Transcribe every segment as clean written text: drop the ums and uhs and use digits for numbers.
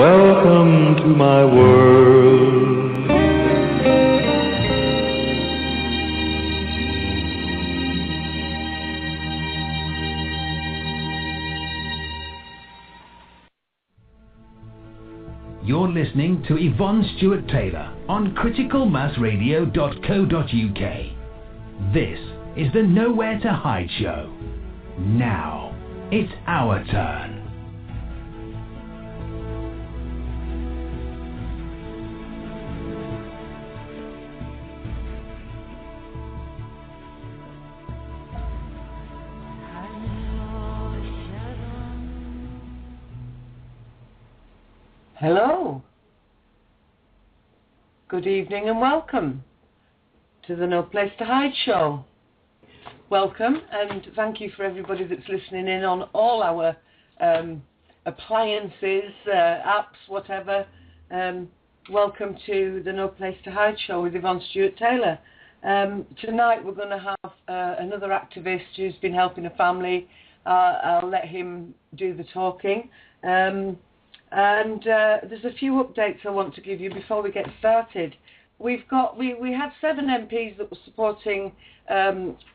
Welcome to my world. You're listening to Yvonne Stuart Taylor on criticalmassradio.co.uk. This is the Nowhere to Hide show. Now, it's our turn. Hello, good evening and welcome to the No Place to Hide show. Welcome and thank you for everybody that's listening in on all our appliances, apps, whatever. Welcome to the No Place to Hide show with Yvonne Stuart Taylor. Tonight we're going to have another activist who's been helping a family. I'll let him do the talking. And there's a few updates I want to give you before we get started. We had 7 MPs that were supporting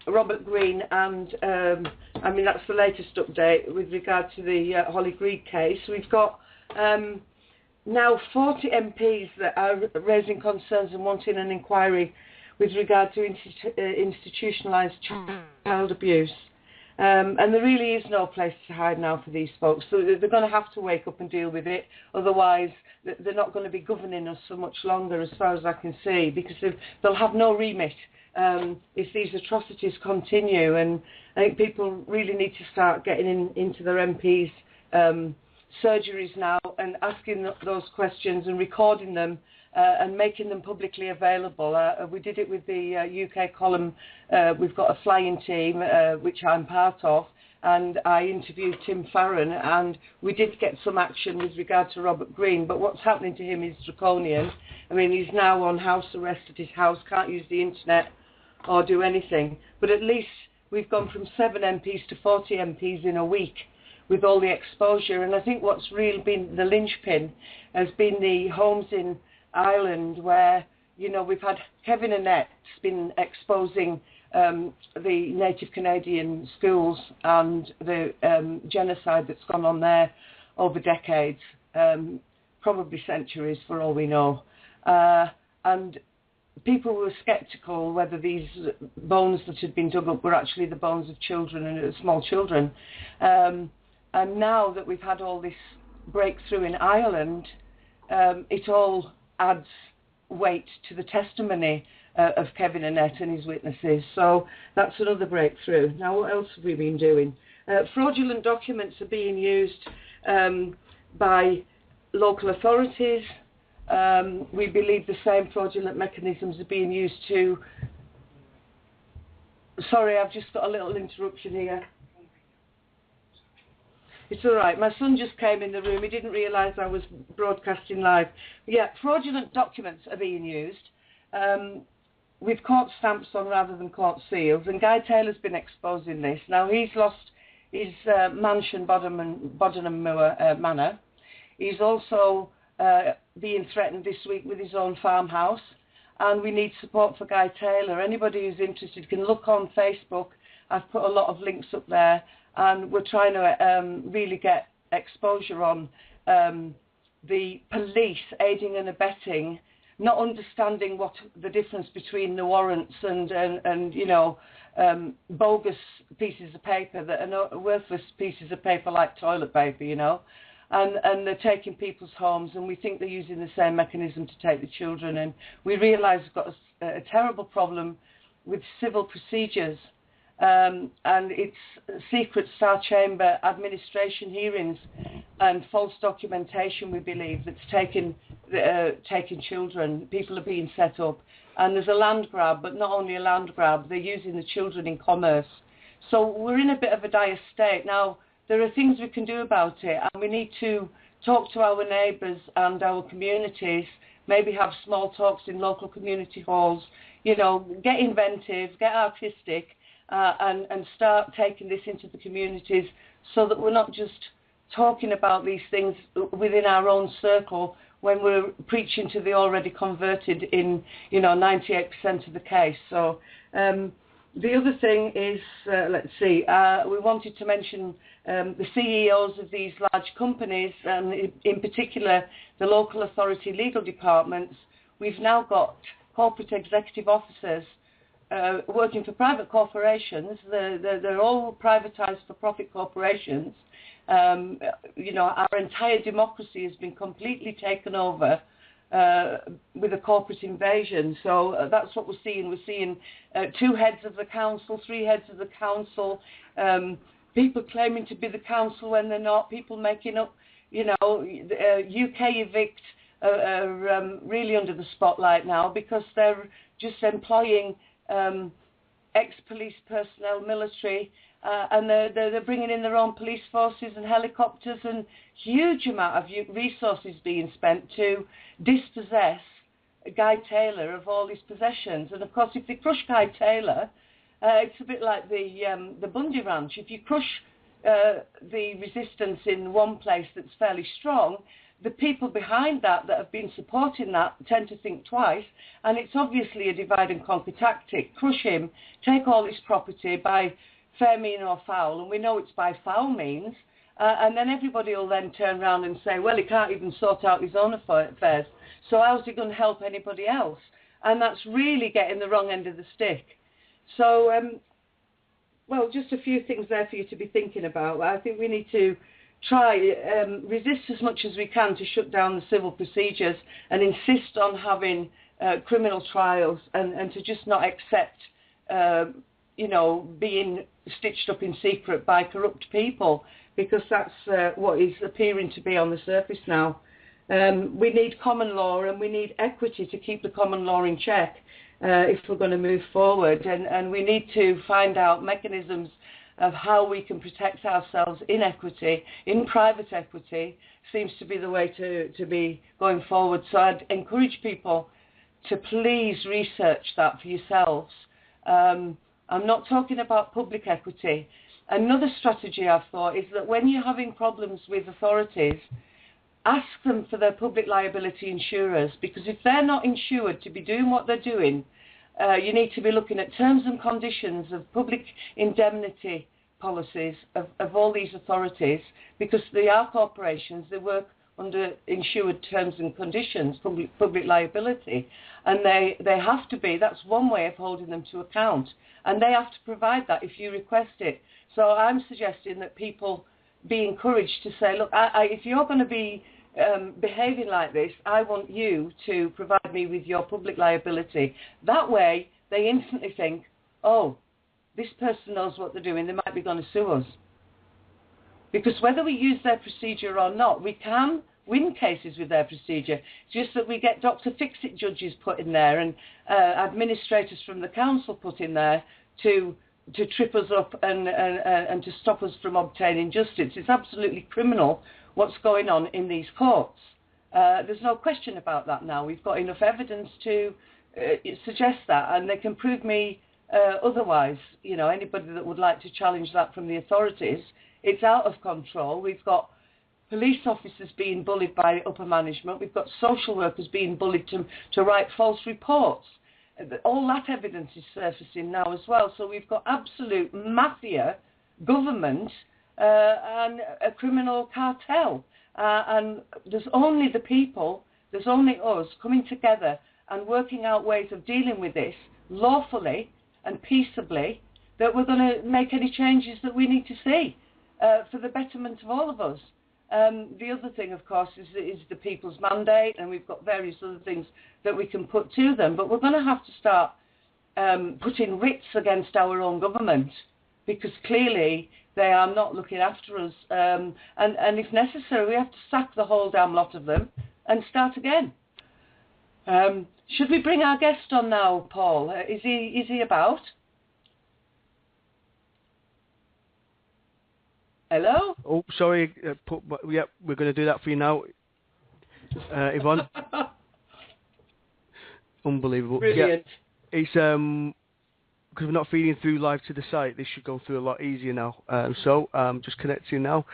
Robert Green, and I mean that's the latest update with regard to the Holly Greig case. We've got now 40 MPs that are raising concerns and wanting an inquiry with regard to institutionalised child abuse. And there really is no place to hide now for these folks. So they're going to have to wake up and deal with it. Otherwise, they're not going to be governing us for much longer, as far as I can see, because they'll have no remit if these atrocities continue. And I think people really need to start getting into their MPs' surgeries now and asking those questions and recording them and making them publicly available. We did it with the UK column. We've got a flying team, which I'm part of, and I interviewed Tim Farron, and we did get some action with regard to Robert Green, but what's happening to him is draconian. I mean, he's now on house arrest at his house, can't use the internet or do anything, but at least we've gone from 7 MPs to 40 MPs in a week with all the exposure, and I think what's really been the linchpin has been the homes in Ireland, where, you know, we've had Kevin Annette's been exposing the Native Canadian schools and the genocide that's gone on there over decades, probably centuries for all we know. And people were sceptical whether these bones that had been dug up were actually the bones of children and small children. And now that we've had all this breakthrough in Ireland, it all adds weight to the testimony of Kevin Annette and his witnesses. So that's another breakthrough. Now, what else have we been doing? Fraudulent documents are being used by local authorities. We believe the same fraudulent mechanisms are being used to... Sorry, I've just got a little interruption here. It's all right. My son just came in the room. He didn't realise I was broadcasting live. Yeah, fraudulent documents are being used with court stamps on rather than court seals. And Guy Taylor's been exposing this. Now, he's lost his mansion, Bodenham Moor Manor. He's also being threatened this week with his own farmhouse. And we need support for Guy Taylor. Anybody who's interested can look on Facebook. I've put a lot of links up there. And we're trying to really get exposure on the police aiding and abetting, not understanding what the difference between the warrants and you know, bogus pieces of paper that are not worthless pieces of paper like toilet paper, you know. And they're taking people's homes, and we think they're using the same mechanism to take the children. And we realise we've got a terrible problem with civil procedures. And it's secret Star Chamber administration hearings and false documentation, we believe, that's taking children. People are being set up. And there's a land grab, but not only a land grab, they're using the children in commerce. So we're in a bit of a dire state. Now, there are things we can do about it, and we need to talk to our neighbours and our communities, maybe have small talks in local community halls, you know, get inventive, get artistic, and start taking this into the communities so that we're not just talking about these things within our own circle when we're preaching to the already converted in, 98% of the case. So the other thing is, we wanted to mention the CEOs of these large companies, and in particular the local authority legal departments. We've now got corporate executive officers working for private corporations. They're all privatised for-profit corporations. Our entire democracy has been completely taken over with a corporate invasion. So that's what we're seeing. We're seeing 2 heads of the council, 3 heads of the council, people claiming to be the council when they're not, people making up, UK Evict are really under the spotlight now because they're just employing ex-police personnel, military, and they're bringing in their own police forces and helicopters, and huge amount of resources being spent to dispossess Guy Taylor of all his possessions. And of course, if they crush Guy Taylor, it's a bit like the Bundy Ranch. If you crush the resistance in one place that's fairly strong, the people behind that have been supporting that tend to think twice, and it's obviously a divide and conquer tactic. Crush him, take all his property by fair mean or foul, and we know it's by foul means, and then everybody will then turn around and say, well, he can't even sort out his own affairs, so how's he going to help anybody else? And that's really getting the wrong end of the stick. So, just a few things there for you to be thinking about. I think we need to try, resist as much as we can to shut down the civil procedures and insist on having criminal trials and to just not accept, being stitched up in secret by corrupt people, because that's what is appearing to be on the surface now. We need common law and we need equity to keep the common law in check if we're going to move forward, and we need to find out mechanisms of how we can protect ourselves in equity, in private equity, seems to be the way to be going forward. So I'd encourage people to please research that for yourselves. I'm not talking about public equity. Another strategy I've thought is that when you're having problems with authorities, ask them for their public liability insurers, because if they're not insured to be doing what they're doing, you need to be looking at terms and conditions of public indemnity policies of all these authorities, because they are corporations, they work under insured terms and conditions, public liability, and they have to be. That's one way of holding them to account, and they have to provide that if you request it. So I'm suggesting that people be encouraged to say, look, if you're going to be behaving like this, I want you to provide me with your public liability. That way, they instantly think, oh, this person knows what they're doing, they might be going to sue us. Because whether we use their procedure or not, we can win cases with their procedure. It's just that we get Dr. Fix-It judges put in there and administrators from the council put in there to trip us up and to stop us from obtaining justice. It's absolutely criminal what's going on in these courts. There's no question about that now. We've got enough evidence to suggest that, and they can prove me otherwise. Anybody that would like to challenge that from the authorities, it's out of control. We've got police officers being bullied by upper management. We've got social workers being bullied to write false reports. All that evidence is surfacing now as well. So we've got absolute mafia, government, and a criminal cartel. And there's only the people, there's only us coming together and working out ways of dealing with this lawfully and peaceably that we're going to make any changes that we need to see for the betterment of all of us. The other thing, of course, is the people's mandate, and we've got various other things that we can put to them. But we're going to have to start putting writs against our own government, because clearly they are not looking after us. And if necessary, we have to sack the whole damn lot of them and start again. Should we bring our guest on now, Paul? Is he about? Hello? Oh, sorry. Yep, we're going to do that for you now. Yvonne? Unbelievable. Brilliant. Yeah, it's because we're not feeding through live to the site, this should go through a lot easier now. So just connecting now.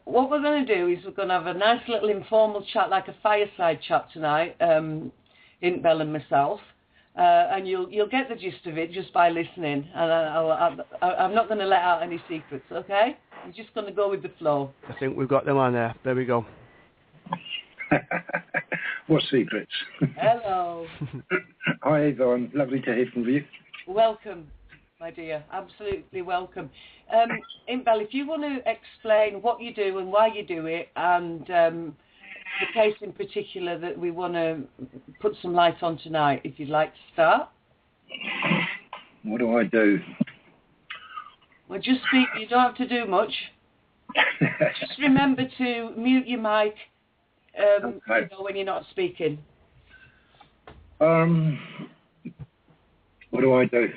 What we're going to do is we're going to have a nice little informal chat, like a fireside chat tonight, Intbel and myself, and you'll get the gist of it just by listening. And I'm not going to let out any secrets, okay? I'm just going to go with the flow. I think we've got them on there. There we go. What secrets? Hello. Hi, Yvonne. Lovely to hear from you. Welcome, my dear. Absolutely welcome. Intbel, if you want to explain what you do and why you do it, and the case in particular that we want to put some light on tonight, if you'd like to start. What do I do? Well, just speak. You don't have to do much. Just remember to mute your mic Okay. when you're not speaking. What do I do?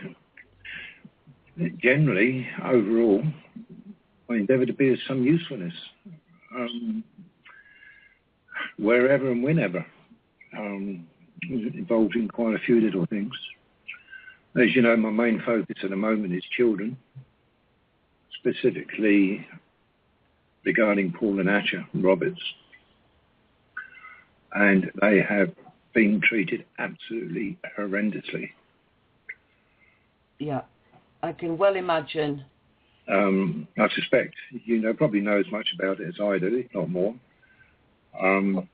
Generally, overall, I endeavour to be of some usefulness, wherever and whenever. Involved in quite a few little things. As you know, my main focus at the moment is children, specifically regarding Paul and Asher Roberts. And they have been treated absolutely horrendously. Yeah, I can well imagine. I suspect probably know as much about it as I do, if not more. And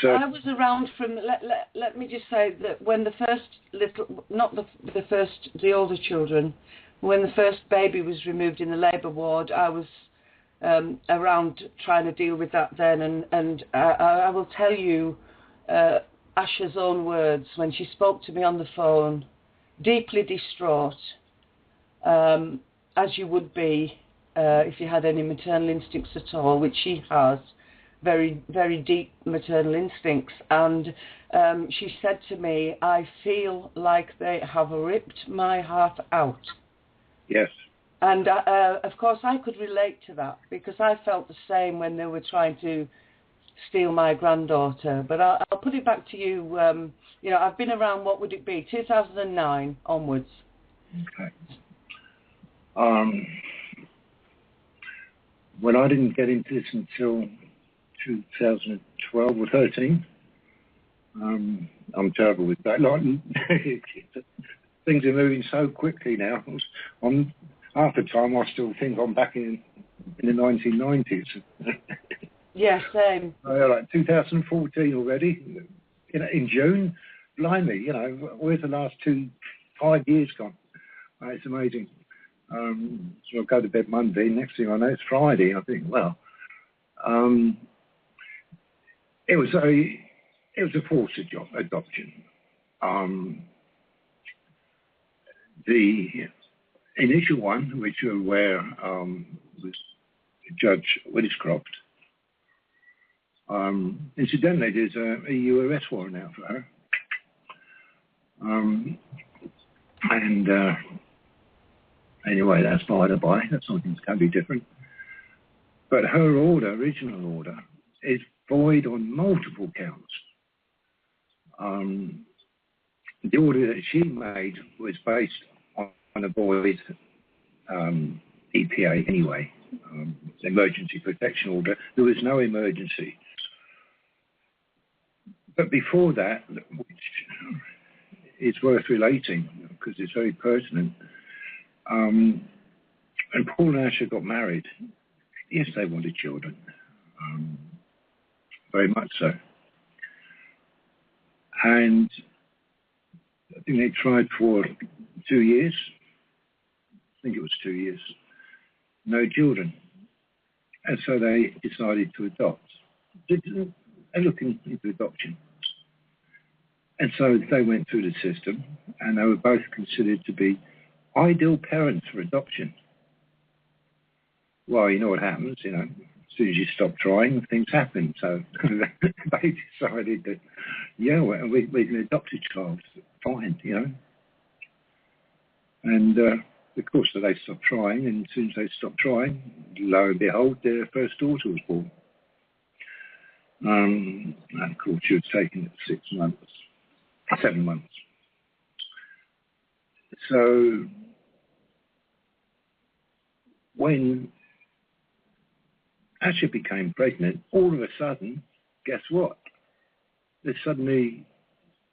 so I was around from. Let me just say that when the first the older children, when the first baby was removed in the labour ward, I was around trying to deal with that then, and I will tell you Asha's own words when she spoke to me on the phone, deeply distraught, as you would be if you had any maternal instincts at all, which she has, very, very deep maternal instincts. And she said to me, I feel like they have ripped my heart out. yes. And of course I could relate to that, because I felt the same when they were trying to steal my granddaughter. But I'll put it back to you. I've been around, what would it be, 2009 onwards. Okay. Well, I didn't get into this until 2012 or 13. I'm terrible with that. Things are moving so quickly now. Half the time I still think I'm back in the 1990s. Yeah, same. Like 2014 already, in June. Blimey, where's the last 5 years gone? It's amazing. So I'll go to bed Monday. Next thing I know, it's Friday. I think, well, it was a forced adoption. The initial one, which you're aware, was Judge Williscroft. Incidentally, there's a EU arrest warrant out for her. Anyway, that's by the by. That's something that's going to be different. But her original order, is void on multiple counts. The order that she made was based on a void EPA anyway, emergency protection order. There was no emergency. But before that, which is worth relating because it's very pertinent, and Paul and Asher got married. Yes, they wanted children, very much so. And I think they tried for 2 years. I think it was 2 years. No children. And so they decided to adopt. They're looking into adoption. And so they went through the system, and they were both considered to be ideal parents for adoption. Well, you know what happens, as soon as you stop trying, things happen. So they decided that, well, we can adopt a child, fine, And of course, they stopped trying, and as soon as they stopped trying, lo and behold, their first daughter was born. And of course, she was taken at 7 months. So when Asha became pregnant, all of a sudden, guess what? They're suddenly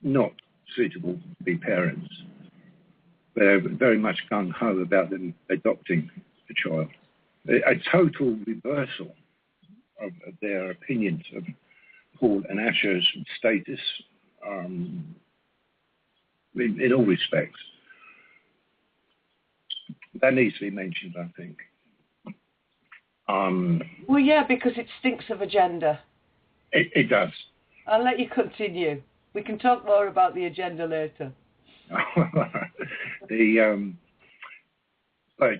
not suitable to be parents. They're very much gung-ho about them adopting a child. A total reversal of their opinions of Paul and Asha's status in all respects. That needs to be mentioned, I think. Well, yeah, because it stinks of agenda. It does. I'll let you continue. We can talk more about the agenda later. But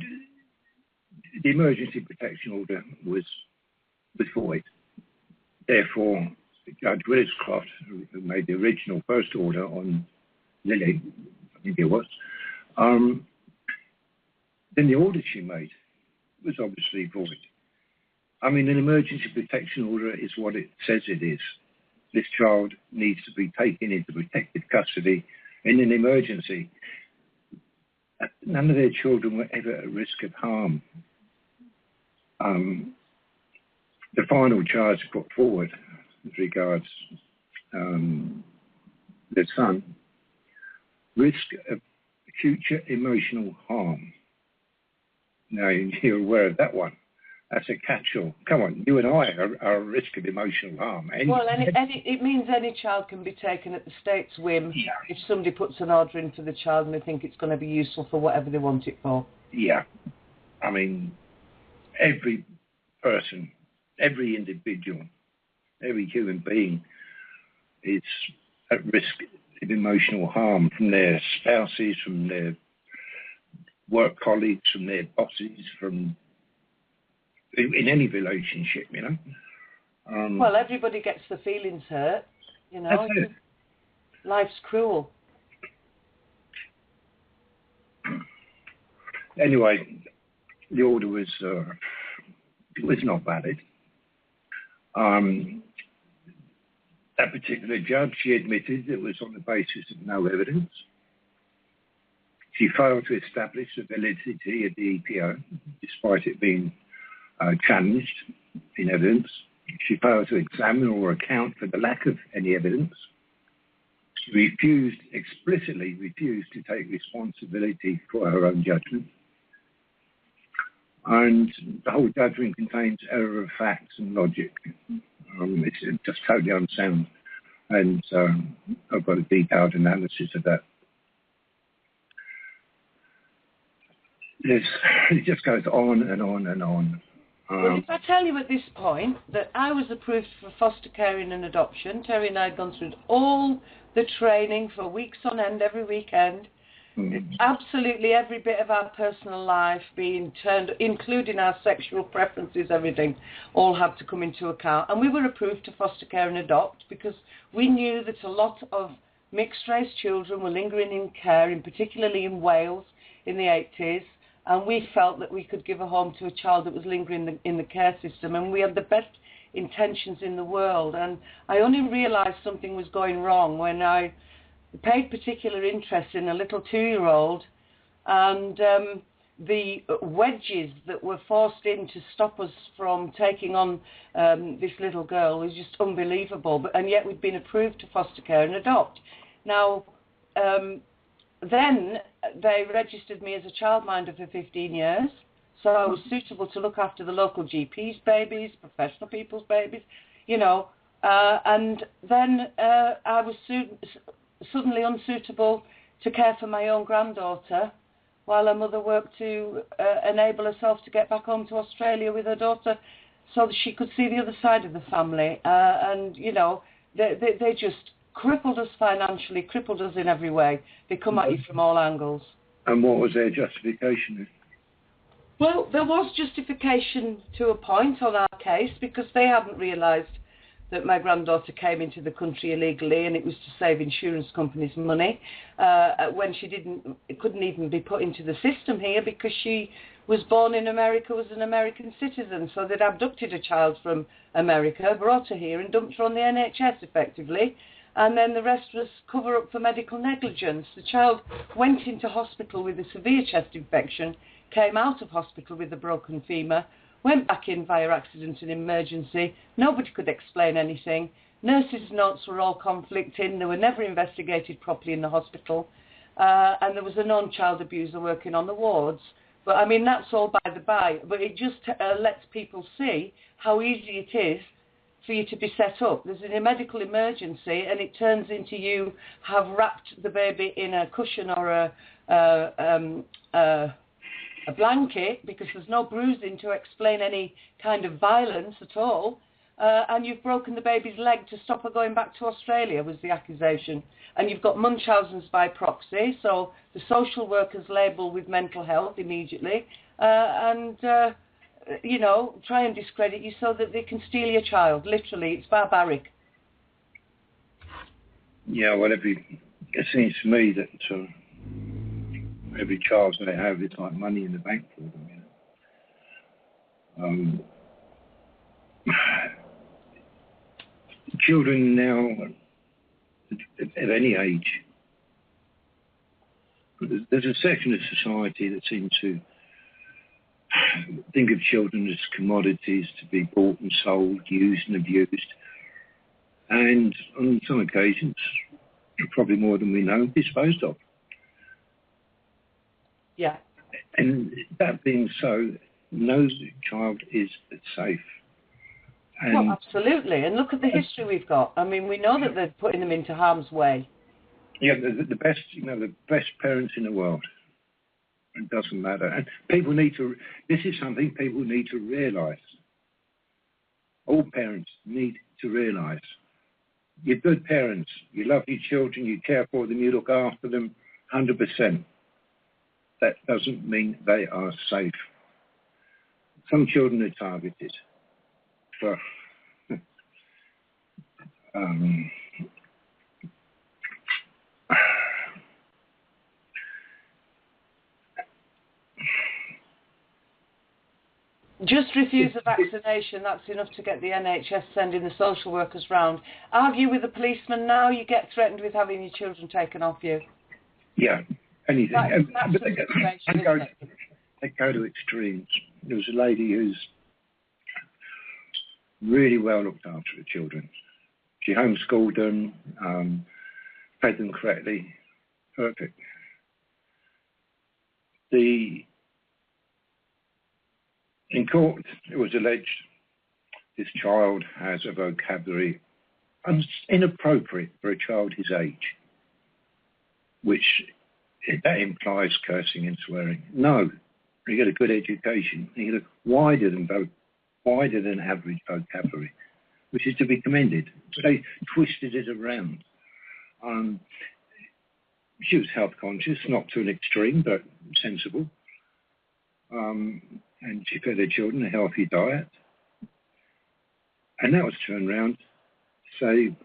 the emergency protection order was void. Therefore, Judge Williscroft, who made the original first order on Lily, I think it was, then the order she made was obviously void. I mean, an emergency protection order is what it says it is. This child needs to be taken into protective custody in an emergency. None of their children were ever at risk of harm. The final charge put forward as regards the son, risk of future emotional harm. Now, you're aware of that one. That's a catch-all. Come on, you and I are at risk of emotional harm. It means any child can be taken at the state's whim if somebody puts an order in for the child and they think it's going to be useful for whatever they want it for. Yeah. I mean, every person, every individual, every human being is at risk of emotional harm from their spouses, from their work colleagues, from their bosses, from in any relationship, you know. Well, everybody gets the feelings hurt, you know. Life's cruel. Anyway, the order was not valid. That particular judge, she admitted it was on the basis of no evidence. She failed to establish the validity of the EPO, despite it being challenged in evidence. She failed to examine or account for the lack of any evidence. She explicitly refused to take responsibility for her own judgment. And the whole judgment contains error of facts and logic. It's just totally unsound. And I've got a detailed analysis of that. It just goes on and on and on. Well, if I tell you at this point that I was approved for foster care and adoption, Terry and I had gone through all the training for weeks on end, every weekend, absolutely every bit of our personal life being turned, including our sexual preferences, everything, all had to come into account. And we were approved to foster care and adopt because we knew that a lot of mixed-race children were lingering in care, particularly in Wales in the 80s. And we felt that we could give a home to a child that was lingering in the care system, and we had the best intentions in the world. And I only realised something was going wrong when I paid particular interest in a little 2-year-old, and the wedges that were forced in to stop us from taking on this little girl was just unbelievable. And yet we'd been approved to foster care and adopt. Now, then they registered me as a childminder for 15 years, so I was suitable to look after the local GP's babies, professional people's babies, you know, and then I was suddenly unsuitable to care for my own granddaughter while her mother worked to enable herself to get back home to Australia with her daughter so that she could see the other side of the family. And, you know, they just crippled us financially, crippled us in every way. They come at you from all angles. And what was their justification? Well, there was justification to a point on our case because they hadn't realised that my granddaughter came into the country illegally and it was to save insurance companies money when she couldn't even be put into the system here because she was born in America, was an American citizen. So they'd abducted a child from America, brought her here and dumped her on the NHS effectively. and then the rest was cover up for medical negligence. The child went into hospital with a severe chest infection, came out of hospital with a broken femur, went back in via accident and emergency. Nobody could explain anything. Nurses' notes were all conflicting. They were never investigated properly in the hospital. And there was a known child abuser working on the wards. But I mean, that's all by the by. But it just lets people see how easy it is for you to be set up. There's a medical emergency, and it turns into you have wrapped the baby in a cushion or a blanket, because there's no bruising to explain any kind of violence at all. And you've broken the baby's leg to stop her going back to Australia, was the accusation. And you've got Munchausen's by proxy, so the social workers label with mental health immediately, and you know, try and discredit you so that they can steal your child. Literally, it's barbaric. Yeah, well, it seems to me that every child they have is like money in the bank for them. You know? Children now, at any age, there's a section of society that seems to think of children as commodities to be bought and sold, used and abused, and on some occasions, probably more than we know, disposed of. Yeah. And that being so, no child is safe. And well, absolutely. And look at the history we've got. I mean, we know that they're putting them into harm's way. Yeah, the best, you know, the best parents in the world. It doesn't matter. And people need to, this is something people need to realise. All parents need to realise. You're good parents. You love your children. You care for them. You look after them 100%. That doesn't mean they are safe. Some children are targeted for just refuse a vaccination, that's enough to get the NHS sending the social workers round. Argue with a policeman now, you get threatened with having your children taken off you. Yeah, anything. That's but they go to extremes. There was a lady who's really well looked after her children. She homeschooled them, fed them correctly. Perfect. In court, it was alleged this child has a vocabulary inappropriate for a child his age, which that implies cursing and swearing. No, you get a good education. You get a wider than average vocabulary, which is to be commended. But they twisted it around. She was health conscious, not to an extreme, but sensible. And she fed her children a healthy diet. And that was turned around to say,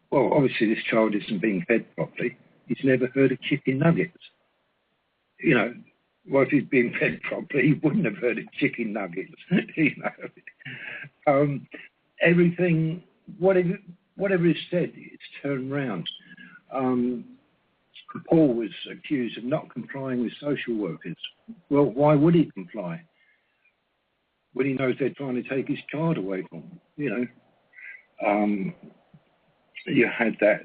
well, obviously this child isn't being fed properly. He's never heard of chicken nuggets. You know, well, if he'd been fed properly, he wouldn't have heard of chicken nuggets. You know, everything, whatever is said, it's turned around. Paul was accused of not complying with social workers. Well, why would he comply when he knows they're trying to take his child away from him? You know, you had that,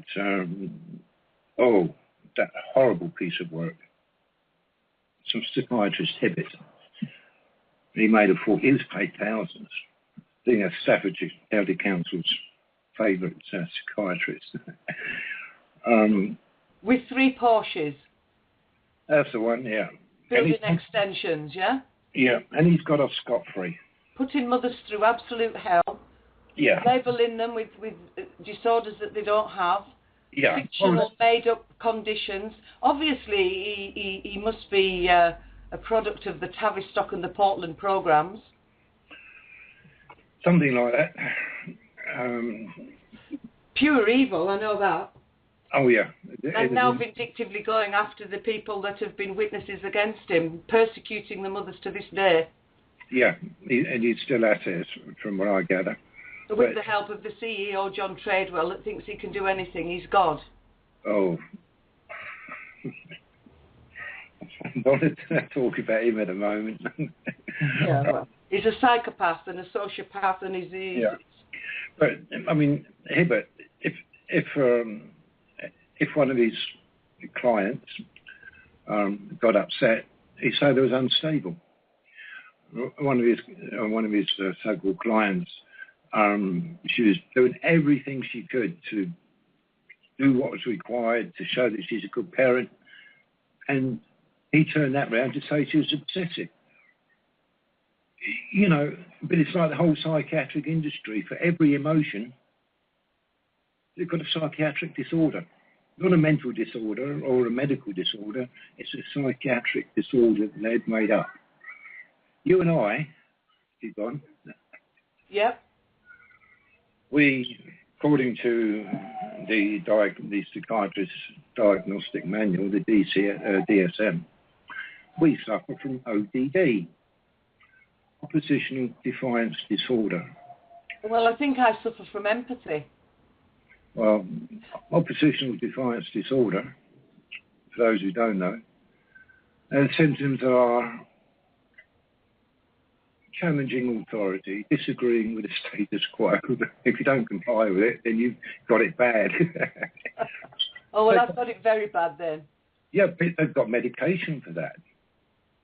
that horrible piece of work. Some psychiatrist Hibbett. He made a fortune. He was paid thousands. Being a Staffordshire County Council's favourite psychiatrist. With 3 Porsches. That's the one, yeah. Building extensions, yeah? Yeah, and he's got off scot-free. Putting mothers through absolute hell. Yeah. Labelling them with disorders that they don't have. Yeah. Fictional, made-up conditions. Obviously, he must be a product of the Tavistock and the Portland programmes. Something like that. Pure evil, I know that. Oh, yeah. And now vindictively going after the people that have been witnesses against him, persecuting the mothers to this day. Yeah, and he's still at it, from what I gather. With the help of the CEO, John Tradewell, that thinks he can do anything. He's God. Oh. I'm not going to talk about him at the moment. Yeah, well, he's a psychopath and a sociopath, and he's... Yeah. But, I mean, Hibbert, if one of his clients got upset, he said it was unstable. One of his so-called clients, she was doing everything she could to do what was required to show that she's a good parent, and he turned that round to say she was obsessive. You know, but it's like the whole psychiatric industry. For every emotion, they've got a psychiatric disorder. Not a mental disorder or a medical disorder. It's a psychiatric disorder that they've made up. You and I, Yvonne. Yep. We, according to the psychiatrist's diagnostic manual, the DSM, we suffer from ODD, oppositional defiance disorder. Well, I think I suffer from empathy. Well, oppositional defiance disorder, for those who don't know, symptoms are challenging authority, disagreeing with the status quo. If you don't comply with it, then you've got it bad. Oh, well, I've got it very bad then. Yeah, but they've got medication for that.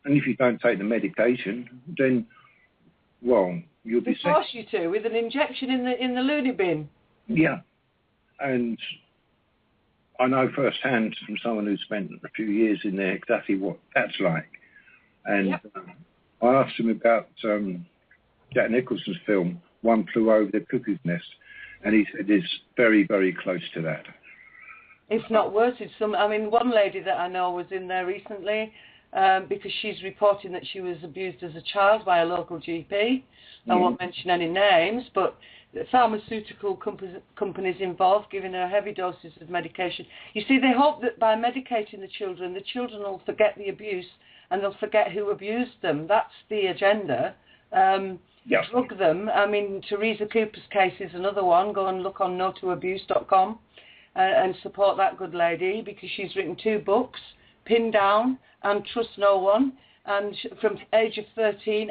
And if you don't take the medication, then, well, you'll be sick. They force you to, with an injection in the loony bin. Yeah. And I know firsthand from someone who spent a few years in there exactly what that's like. And yep. I asked him about Jack Nicholson's film, One Flew Over the Cuckoo's Nest, and he said it's very, very close to that. If not worse. One lady that I know was in there recently because she's reporting that she was abused as a child by a local GP. I won't mention any names, but pharmaceutical companies involved giving her heavy doses of medication. You see, they hope that by medicating the children will forget the abuse and they'll forget who abused them. That's the agenda. Yes. Drug them. I mean, Teresa Cooper's case is another one. Go and look on notoabuse.com and support that good lady, because she's written 2 books, Pin Down and Trust No One, and from the age of 13,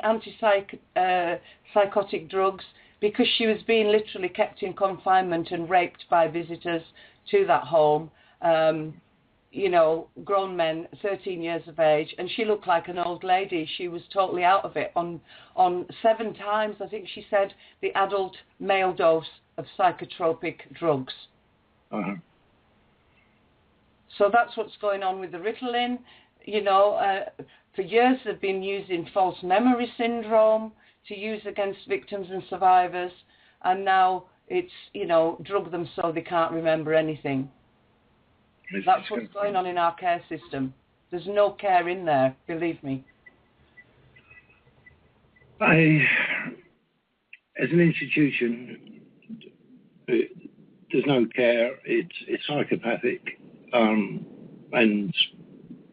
psychotic drugs, because she was being literally kept in confinement and raped by visitors to that home. Grown men, 13 years of age, and she looked like an old lady. She was totally out of it on 7 times, I think she said, the adult male dose of psychotropic drugs. Uh-huh. So that's what's going on with the Ritalin. For years they've been using false memory syndrome to use against victims and survivors, and now it's, drug them so they can't remember anything. That's what's going on in our care system. There's no care in there, believe me. As an institution, there's no care. It's psychopathic, and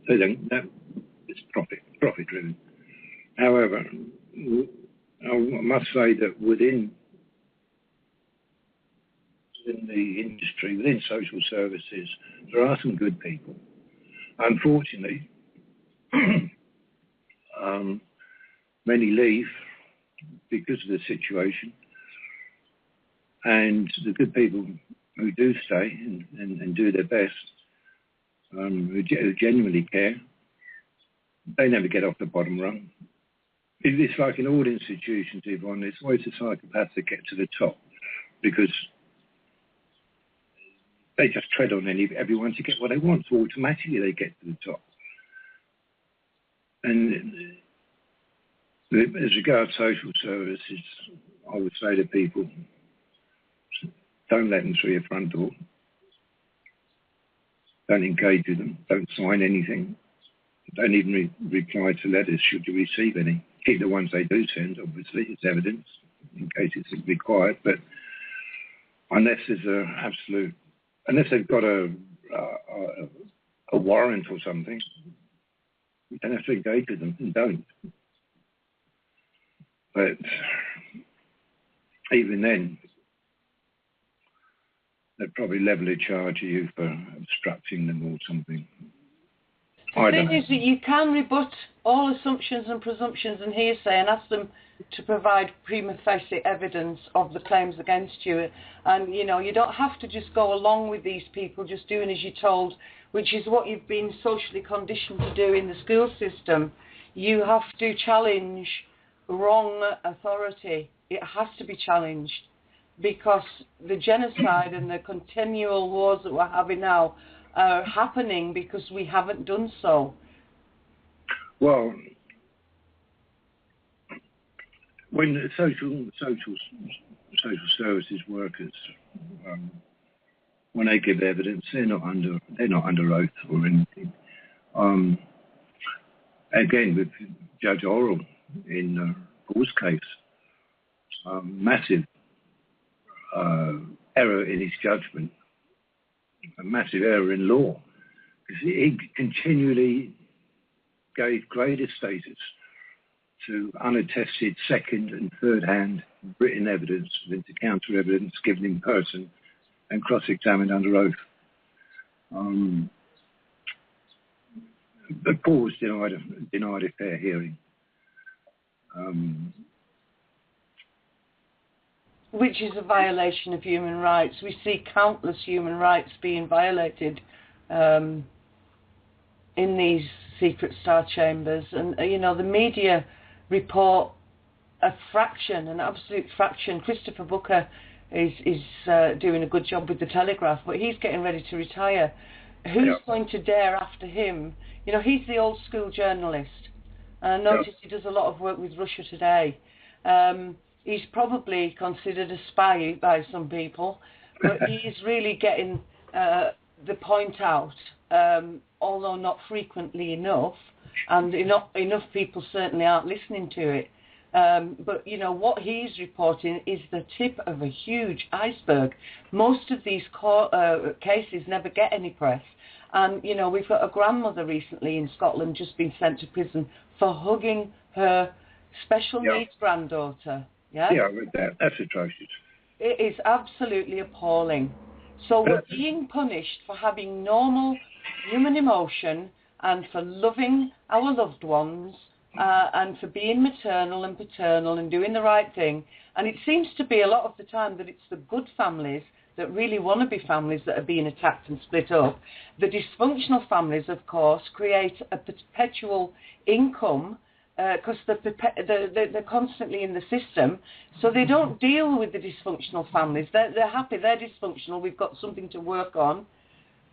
it's profit driven. However, I must say that within the industry, within social services, there are some good people. Unfortunately, many leave because of the situation, and the good people who do stay and do their best, who genuinely care, they never get off the bottom rung. It's like in all institutions, Yvonne, it's always the psychopaths that get to the top, because they just tread on everyone to get what they want, so automatically they get to the top. And as regards social services, I would say to people, don't let them through your front door. Don't engage with them. Don't sign anything. Don't even reply to letters should you receive any. Keep the ones they do send, obviously, as evidence, in case it's required. But unless there's unless they've got a warrant or something, you don't have to engage with them, and don't. But even then, they'd probably levelly charge you for obstructing them or something. The thing is that you can rebut all assumptions and presumptions and hearsay and ask them to provide prima facie evidence of the claims against you. And, you know, you don't have to just go along with these people just doing as you're told, which is what you've been socially conditioned to do in the school system. You have to challenge wrong authority. It has to be challenged, because the genocide and the continual wars that we're having now are happening because we haven't done so. Well, when the social services workers, when they give evidence, they're not under oath or anything. Again, with Judge Orrell in Paul's case, massive error in his judgment, a massive error in law, because he continually gave greater status to unattested second and third hand written evidence than to counter evidence given in person and cross-examined under oath. But Paul was denied a fair hearing. Which is a violation of human rights. We see countless human rights being violated in these secret star chambers. And, you know, the media report a fraction, an absolute fraction. Christopher Booker is doing a good job with the Telegraph, but he's getting ready to retire. Who's going to dare after him? You know, he's the old school journalist. I noticed he does a lot of work with Russia Today. He's probably considered a spy by some people, but he's really getting the point out, although not frequently enough, and enough people certainly aren't listening to it. But, you know, what he's reporting is the tip of a huge iceberg. Most of these cases never get any press. And, you know, we've got a grandmother recently in Scotland just been sent to prison for hugging her special needs granddaughter. Yeah, I read that. That's atrocious. It is absolutely appalling. So we're being punished for having normal human emotion and for loving our loved ones and for being maternal and paternal and doing the right thing. And it seems to be a lot of the time that it's the good families that really want to be families that are being attacked and split up. The dysfunctional families, of course, create a perpetual income because they're constantly in the system, so they don't deal with the dysfunctional families. They're happy, they're dysfunctional, we've got something to work on.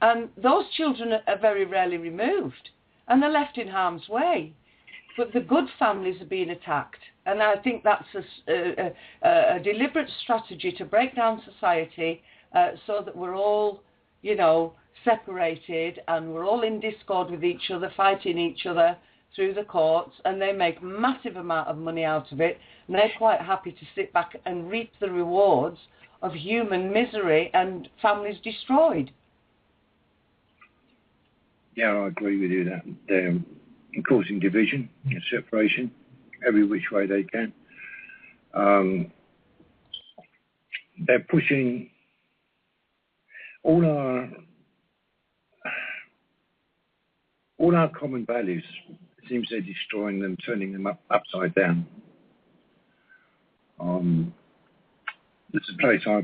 And those children are very rarely removed, and they're left in harm's way. But the good families are being attacked, and I think that's a deliberate strategy to break down society so that we're all, you know, separated and we're all in discord with each other, fighting each other through the courts, and they make massive amount of money out of it, and they're quite happy to sit back and reap the rewards of human misery and families destroyed. Yeah, I agree with you that they're causing division and separation every which way they can. They're pushing all our common values. It seems they're destroying them, turning them upside down. There's a place I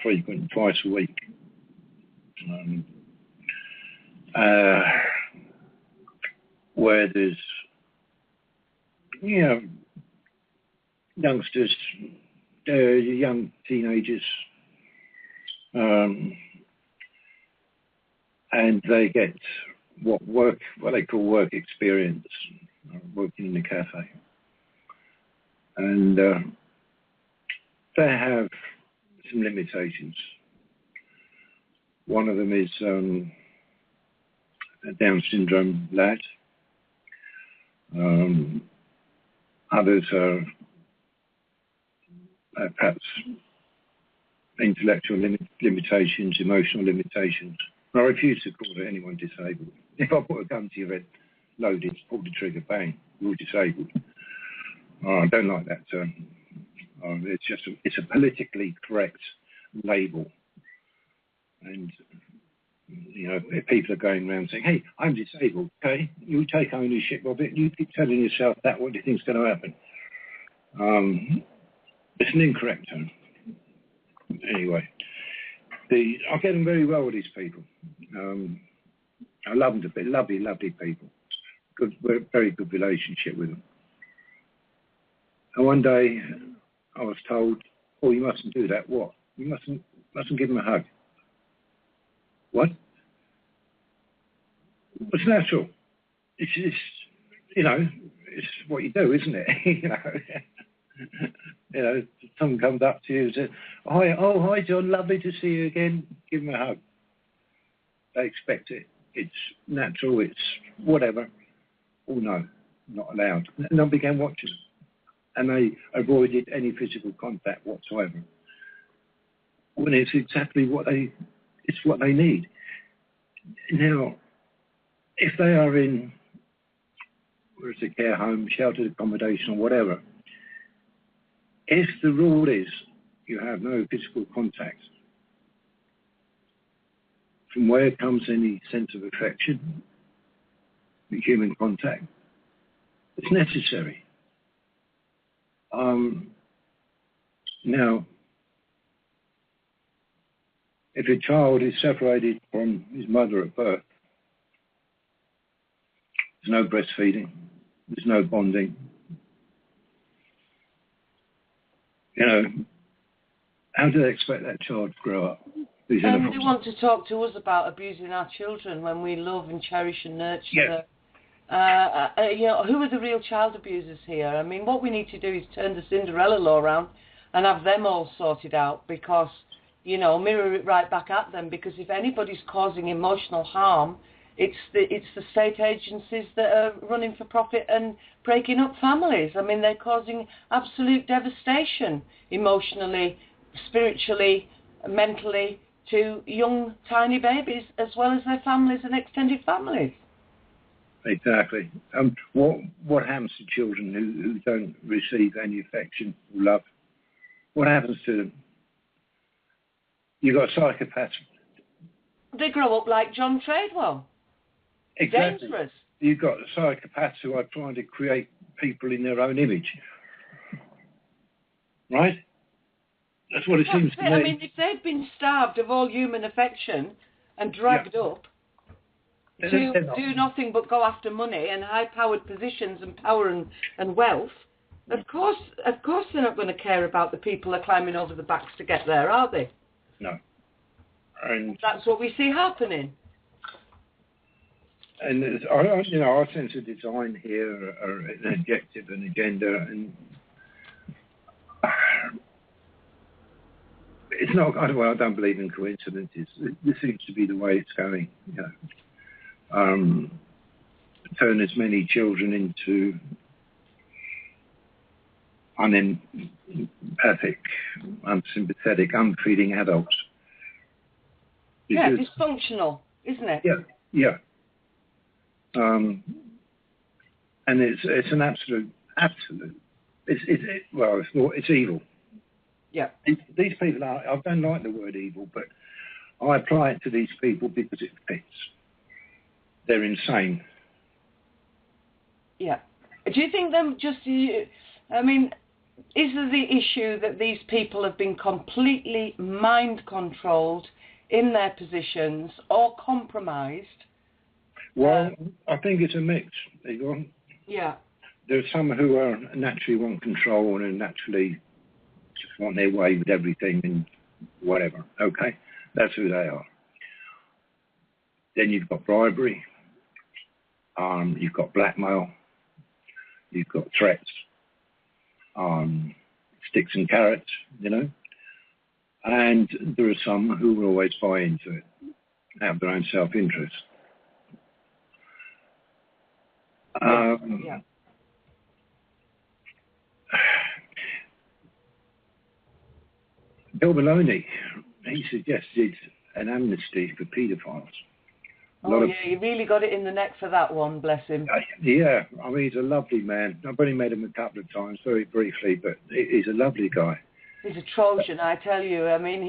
frequent twice a week. Where there's, you know, youngsters, young teenagers, and they get what they call work experience, working in a cafe, and they have some limitations. One of them is a Down syndrome lad. Others are perhaps intellectual limitations, emotional limitations. I refuse to call anyone disabled. If I put a gun to your head, load it, pull the trigger, bang, you're disabled. I don't like that term. It's a politically correct label And, you know, if people are going around saying, hey, I'm disabled, okay, you take ownership of it, you keep telling yourself that, what do you think's going to happen? It's an incorrect term. Anyway, I get on very well with these people. I love them to be lovely, lovely people. Very good relationship with them. And one day I was told, oh, you mustn't do that. What? You mustn't give them a hug. What? It's natural. It's you know, it's what you do, isn't it? you know, someone comes up to you and says, hi John, lovely to see you again. Give them a hug. They expect it. It's natural. It's whatever. Oh no, not allowed. And I began watching them, and they avoided any physical contact whatsoever. When it's exactly what they need. Now, if they are in, where's a care home, sheltered accommodation, or whatever, if the rule is you have no physical contact, from where comes any sense of affection, human contact? It's necessary. Now, if a child is separated from his mother at birth, there's no breastfeeding, there's no bonding. You know, how do they expect that child to grow up? And they want to talk to us about abusing our children when we love and cherish and nurture them. You know, who are the real child abusers here? I mean, what we need to do is turn the Cinderella law around and have them all sorted out, because, you know, mirror it right back at them, because if anybody's causing emotional harm, it's the state agencies that are running for profit and breaking up families. I mean, they're causing absolute devastation emotionally, spiritually, mentally, to young, tiny babies, as well as their families and extended families. Exactly. What happens to children who don't receive any affection or love? What happens to them? You've got psychopaths. They grow up like John Tradewell. Exactly. Dangerous. You've got psychopaths who are trying to create people in their own image. Right? That's what it seems to me. I mean, if they've been starved of all human affection and dragged up to do nothing but go after money and high-powered positions and power and wealth, of course they're not going to care about the people they're climbing over the backs to get there, are they? No. And that's what we see happening. And our sense of design here, are an objective, an agenda, and it's not. I don't believe in coincidences. This seems to be the way it's going. You know, turn as many children into unempathic, unsympathetic, unfeeling adults. Because, dysfunctional, isn't it? Yeah. And it's an absolute. It's evil. Yeah. These people are. I don't like the word evil, but I apply it to these people because it fits. They're insane. Yeah. Do you think them just? I mean, is there the issue that these people have been completely mind controlled in their positions or compromised? Well, I think it's a mix, Yvonne. Yeah. There's some who are naturally want control and naturally just want their way with everything and whatever. Okay, that's who they are. Then you've got bribery. You've got blackmail. You've got threats. Sticks and carrots, you know. And there are some who will always buy into it, have their own self-interest. Bill Maloney, he suggested an amnesty for paedophiles. He really got it in the neck for that one, bless him. Yeah, I mean, he's a lovely man. I've only met him a couple of times, very briefly, but he's a lovely guy. He's a Trojan, I tell you. I mean,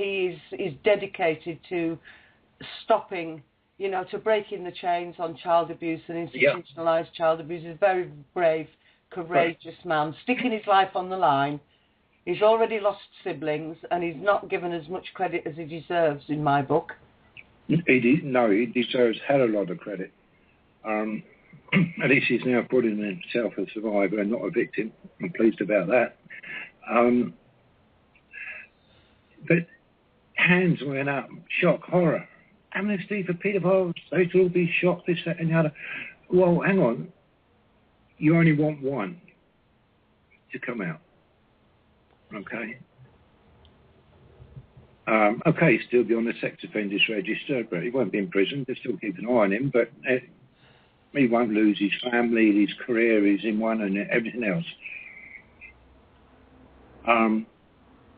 he's dedicated to stopping, to breaking the chains on child abuse and institutionalised child abuse. He's a very brave, courageous man, sticking his life on the line. He's already lost siblings, and he's not given as much credit as he deserves, in my book. He deserves a hell of a lot of credit. At least he's now putting himself as a survivor and not a victim. I'm pleased about that. But hands went up, shock, horror. Amnesty for paedophiles, they should all be shot, this, that, and the other. Well, hang on. You only want one to come out. Okay. Okay, still be on the sex offenders register, but he won't be in prison. They'll still keep an eye on him, but he won't lose his family, his career, he's in one, and everything else.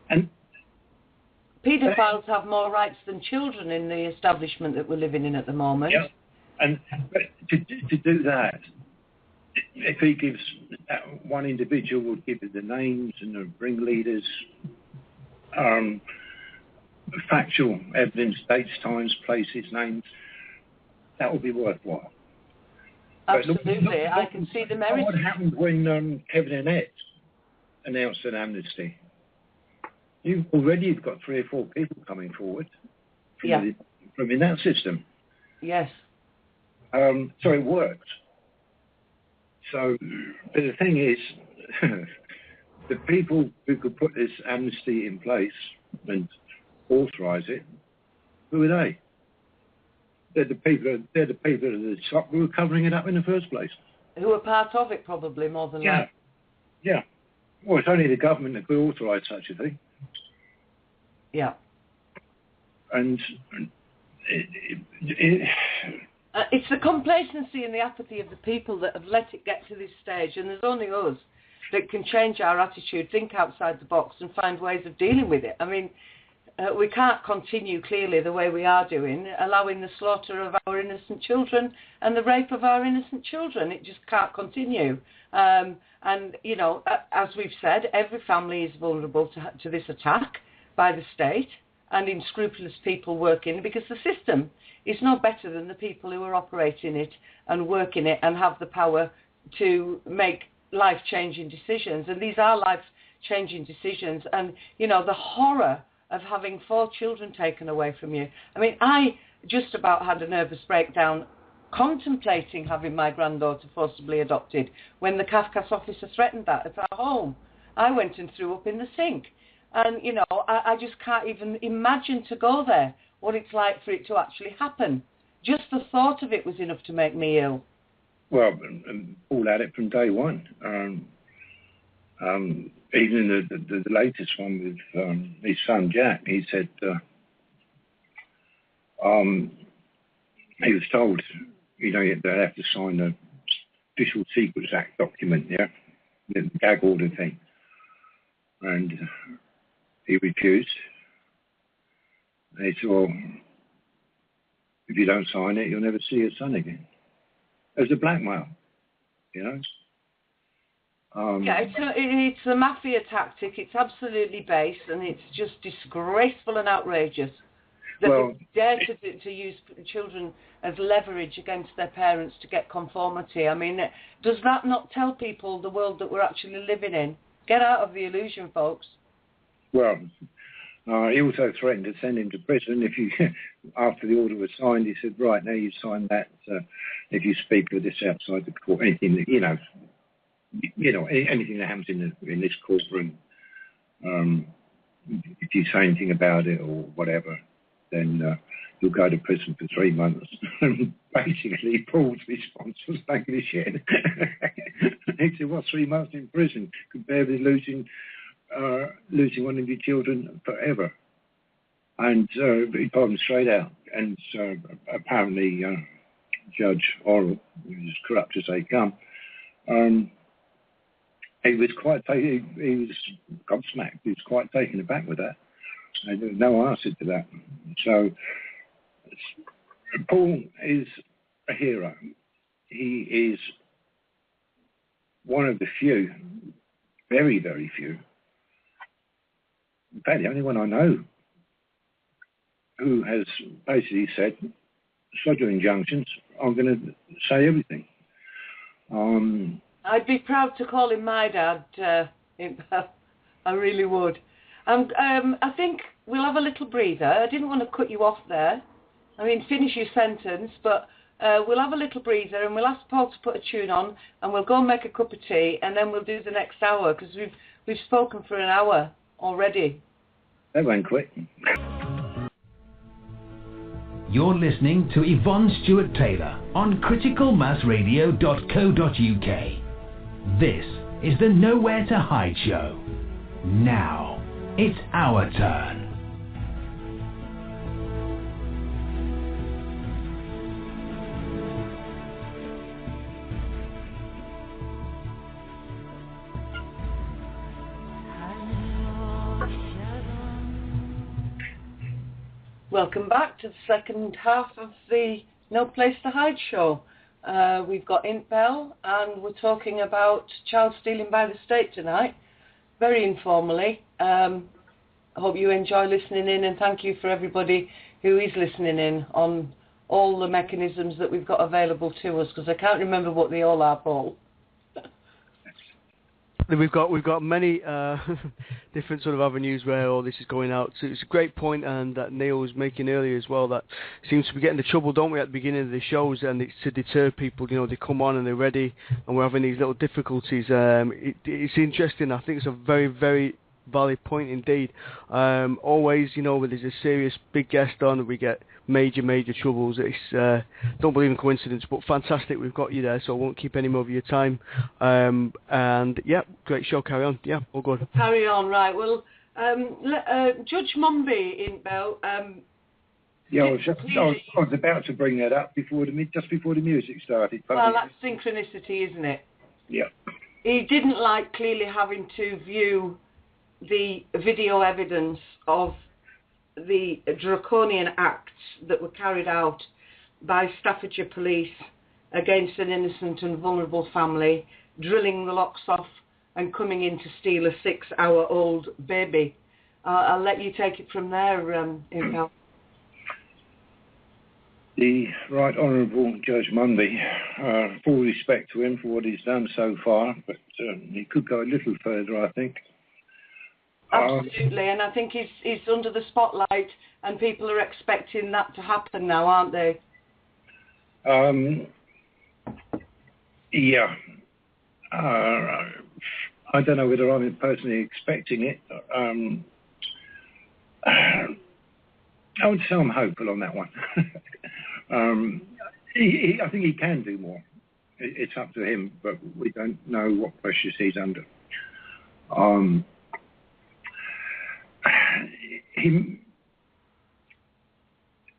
And paedophiles have more rights than children in the establishment that we're living in at the moment. Yeah, but to do that, if he gives one individual, would give it the names and the ringleaders, factual evidence, dates, times, places, names, that would be worthwhile. Absolutely, I can see the merit. What happened when Kevin Annett announced an amnesty? You've got 3 or 4 people coming forward from in that system. Yes. So it worked. So, but the thing is, the people who could put this amnesty in place and authorise it, who are they? They're the people at the top who were covering it up in the first place. Who are part of it, probably, more than likely. Yeah. Well, it's only the government that could authorise such a thing. Yeah. And it's the complacency and the apathy of the people that have let it get to this stage, and there's only us that can change our attitude, think outside the box, and find ways of dealing with it. I mean, we can't continue clearly the way we are doing, allowing the slaughter of our innocent children and the rape of our innocent children. It just can't continue. And, as we've said, every family is vulnerable to this attack by the state and unscrupulous people working, because the system is no better than the people who are operating it and working it and have the power to make life-changing decisions. And these are life-changing decisions. And, the horror of having 4 children taken away from you. I mean, I just about had a nervous breakdown contemplating having my granddaughter forcibly adopted when the Kafkas officer threatened that at our home. I went and threw up in the sink. And, I just can't even imagine to go there, what it's like for it to actually happen. Just the thought of it was enough to make me ill. Well, Paul had it from day one. Even the latest one with his son Jack, he said he was told, they'd have to sign the Official Secrets Act document, the gag order thing. And he refused. And he said, well, if you don't sign it, you'll never see your son again. It was a blackmail, it's a mafia tactic. It's absolutely base, and it's just disgraceful and outrageous that they dare to use children as leverage against their parents to get conformity. I mean, does that not tell people the world that we're actually living in? Get out of the illusion, folks. Well, he also threatened to send him to prison if you, after the order was signed. He said, right, now you sign that. If you speak with this outside the court, anything that, anything that happens in this courtroom, if you say anything about it or whatever, then you'll go to prison for 3 months. Basically, Paul's response was taking the shit. He said, "What's 3 months in prison compared with losing one of your children forever?" And he told him straight out. And apparently, Judge Orwell, who's as corrupt as they come, he was he was gobsmacked. He was quite taken aback with that. And there was no answer to that. So Paul is a hero. He is one of the few, very, very few, in fact, the only one I know who has basically said, sod your injunctions, I'm going to say everything. I'd be proud to call him my dad, Intbel. I really would. I think we'll have a little breather. I didn't want to cut you off there. I mean, finish your sentence, but we'll have a little breather and we'll ask Paul to put a tune on and we'll go and make a cup of tea and then we'll do the next hour because we've spoken for an hour already. That went quick. You're listening to Yvonne Stuart Taylor on criticalmassradio.co.uk. This is the Nowhere to Hide show. Now, it's our turn. Welcome back to the second half of the No Place to Hide show. We've got Intbel and we're talking about child stealing by the state tonight, very informally. I hope you enjoy listening in and thank you for everybody who is listening in on all the mechanisms that we've got available to us because I can't remember what they all are, Paul. We've got many different sort of avenues where all this is going out. So it's a great point, and that Neil was making earlier as well. That seems to be getting the trouble, don't we, at the beginning of the shows, and it's to deter people. You know, they come on and they're ready, and we're having these little difficulties. It's interesting. I think it's a very, very valid point indeed. Always, you know, when there's a serious big guest on, we get major troubles. It's don't believe in coincidence, but fantastic we've got you there, so I won't keep any more of your time. And yeah, great show. Carry on. Yeah, all good. Carry on. Right. Well, Judge Mumby, Intbel. Yeah, I was about to bring that up just before the music started. Well, that's synchronicity, isn't it? Yeah. He didn't like clearly having to view the video evidence of the draconian acts that were carried out by Staffordshire police against an innocent and vulnerable family, drilling the locks off and coming in to steal a 6-hour-old baby. I'll let you take it from there, Intbel. The Right Honourable Judge Mundy, full respect to him for what he's done so far, but he could go a little further, I think. Absolutely, and I think he's under the spotlight, and people are expecting that to happen now, aren't they? Yeah. I don't know whether I'm personally expecting it. I would say I'm hopeful on that one. I think he can do more. It's up to him, but we don't know what pressures he's under.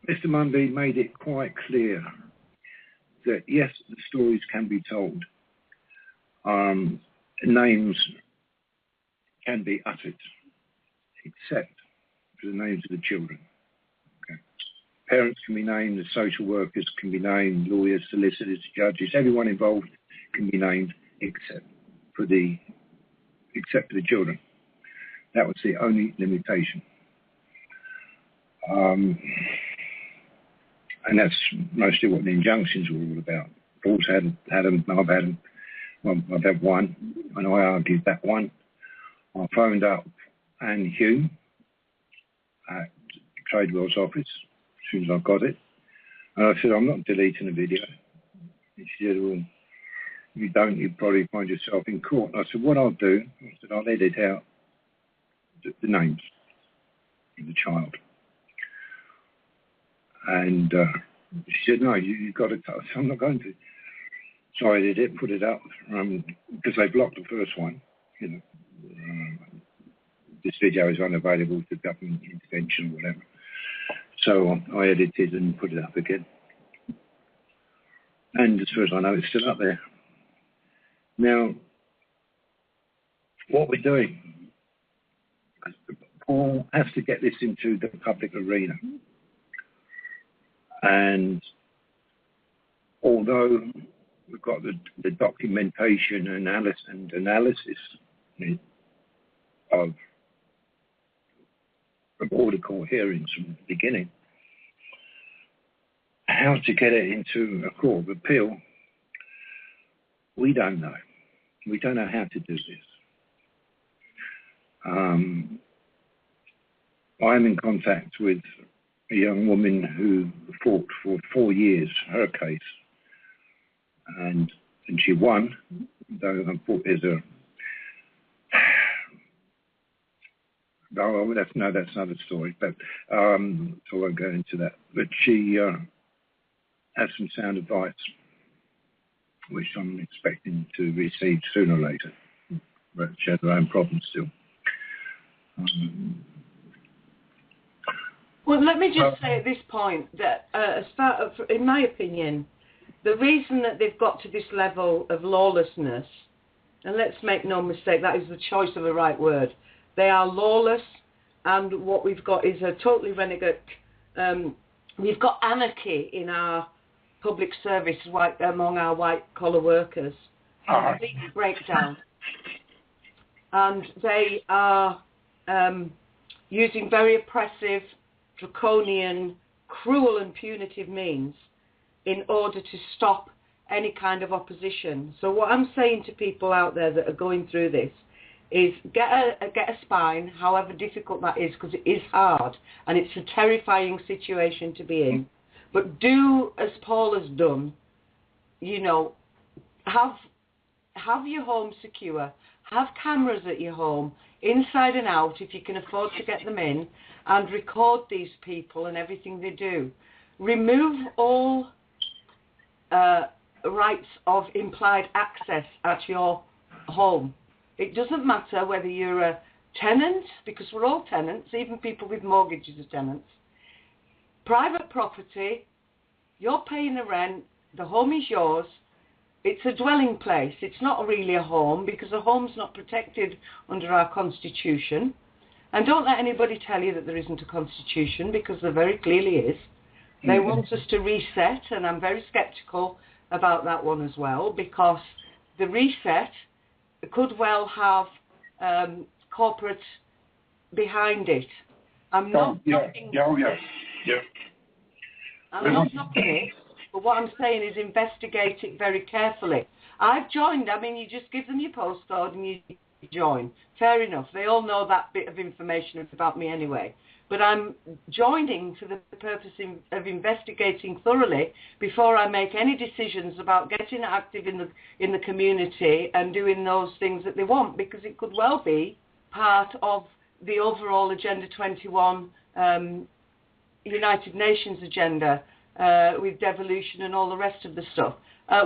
Mr. Mundy made it quite clear that yes, the stories can be told. Names can be uttered, except for the names of the children. Okay. Parents can be named, the social workers can be named, lawyers, solicitors, judges, everyone involved can be named, except for the children. That was the only limitation. And that's mostly what the injunctions were all about. Paul's had them, I've had them. Well, I've had one, and I argued that one. I phoned up Anne Hume at Tradewell's office as soon as I got it. And I said, I'm not deleting the video. And she said, well, if you don't, you'd probably find yourself in court. And I said, what I'll do, I said, I'll edit out the names of the child. And she said, no, you've got to. I said, I'm not going to. So I did it, put it up, because they blocked the first one. You know, this video is unavailable to government intervention or whatever. So I edited and put it up again. And as far as I know, it's still up there. Now, what we're doing, Paul has to get this into the public arena. And although we've got the documentation and analysis of all the court hearings from the beginning, how to get it into a court of appeal, we don't know. We don't know how to do this. I'm in contact with a young woman who fought for 4 years her case, and she won. Though there's a that's another story. But so I won't go into that. But she has some sound advice, which I'm expecting to receive sooner or later. But she has her own problems still. Well, let me just say at this point that, in my opinion, the reason that they've got to this level of lawlessness, and let's make no mistake, that is the choice of the right word. They are lawless, and what we've got is a totally renegade. We've got anarchy in our public service among our white-collar workers. Complete breakdown. And they are using very oppressive, draconian, cruel and punitive means in order to stop any kind of opposition. So what I'm saying to people out there that are going through this is get a spine, however difficult that is, because it is hard and it's a terrifying situation to be in. But do as Paul has done, you know, have your home secure, have cameras at your home, inside and out, if you can afford to get them in, and record these people and everything they do. Remove all rights of implied access at your home. It doesn't matter whether you're a tenant, because we're all tenants, even people with mortgages are tenants. Private property, you're paying the rent, the home is yours, it's a dwelling place. It's not really a home, because a home's not protected under our constitution. And don't let anybody tell you that there isn't a constitution, because there very clearly is. They want us to reset, and I'm very sceptical about that one as well, because the reset could well have corporate behind it. I'm not knocking I'm not knocking it, but what I'm saying is investigate it very carefully. I've joined. I mean, you just give them your postcode and you join. Fair enough. They all know that bit of information about me anyway. But I'm joining for the purpose of investigating thoroughly before I make any decisions about getting active in the community and doing those things that they want, because it could well be part of the overall Agenda 21 United Nations agenda with devolution and all the rest of the stuff,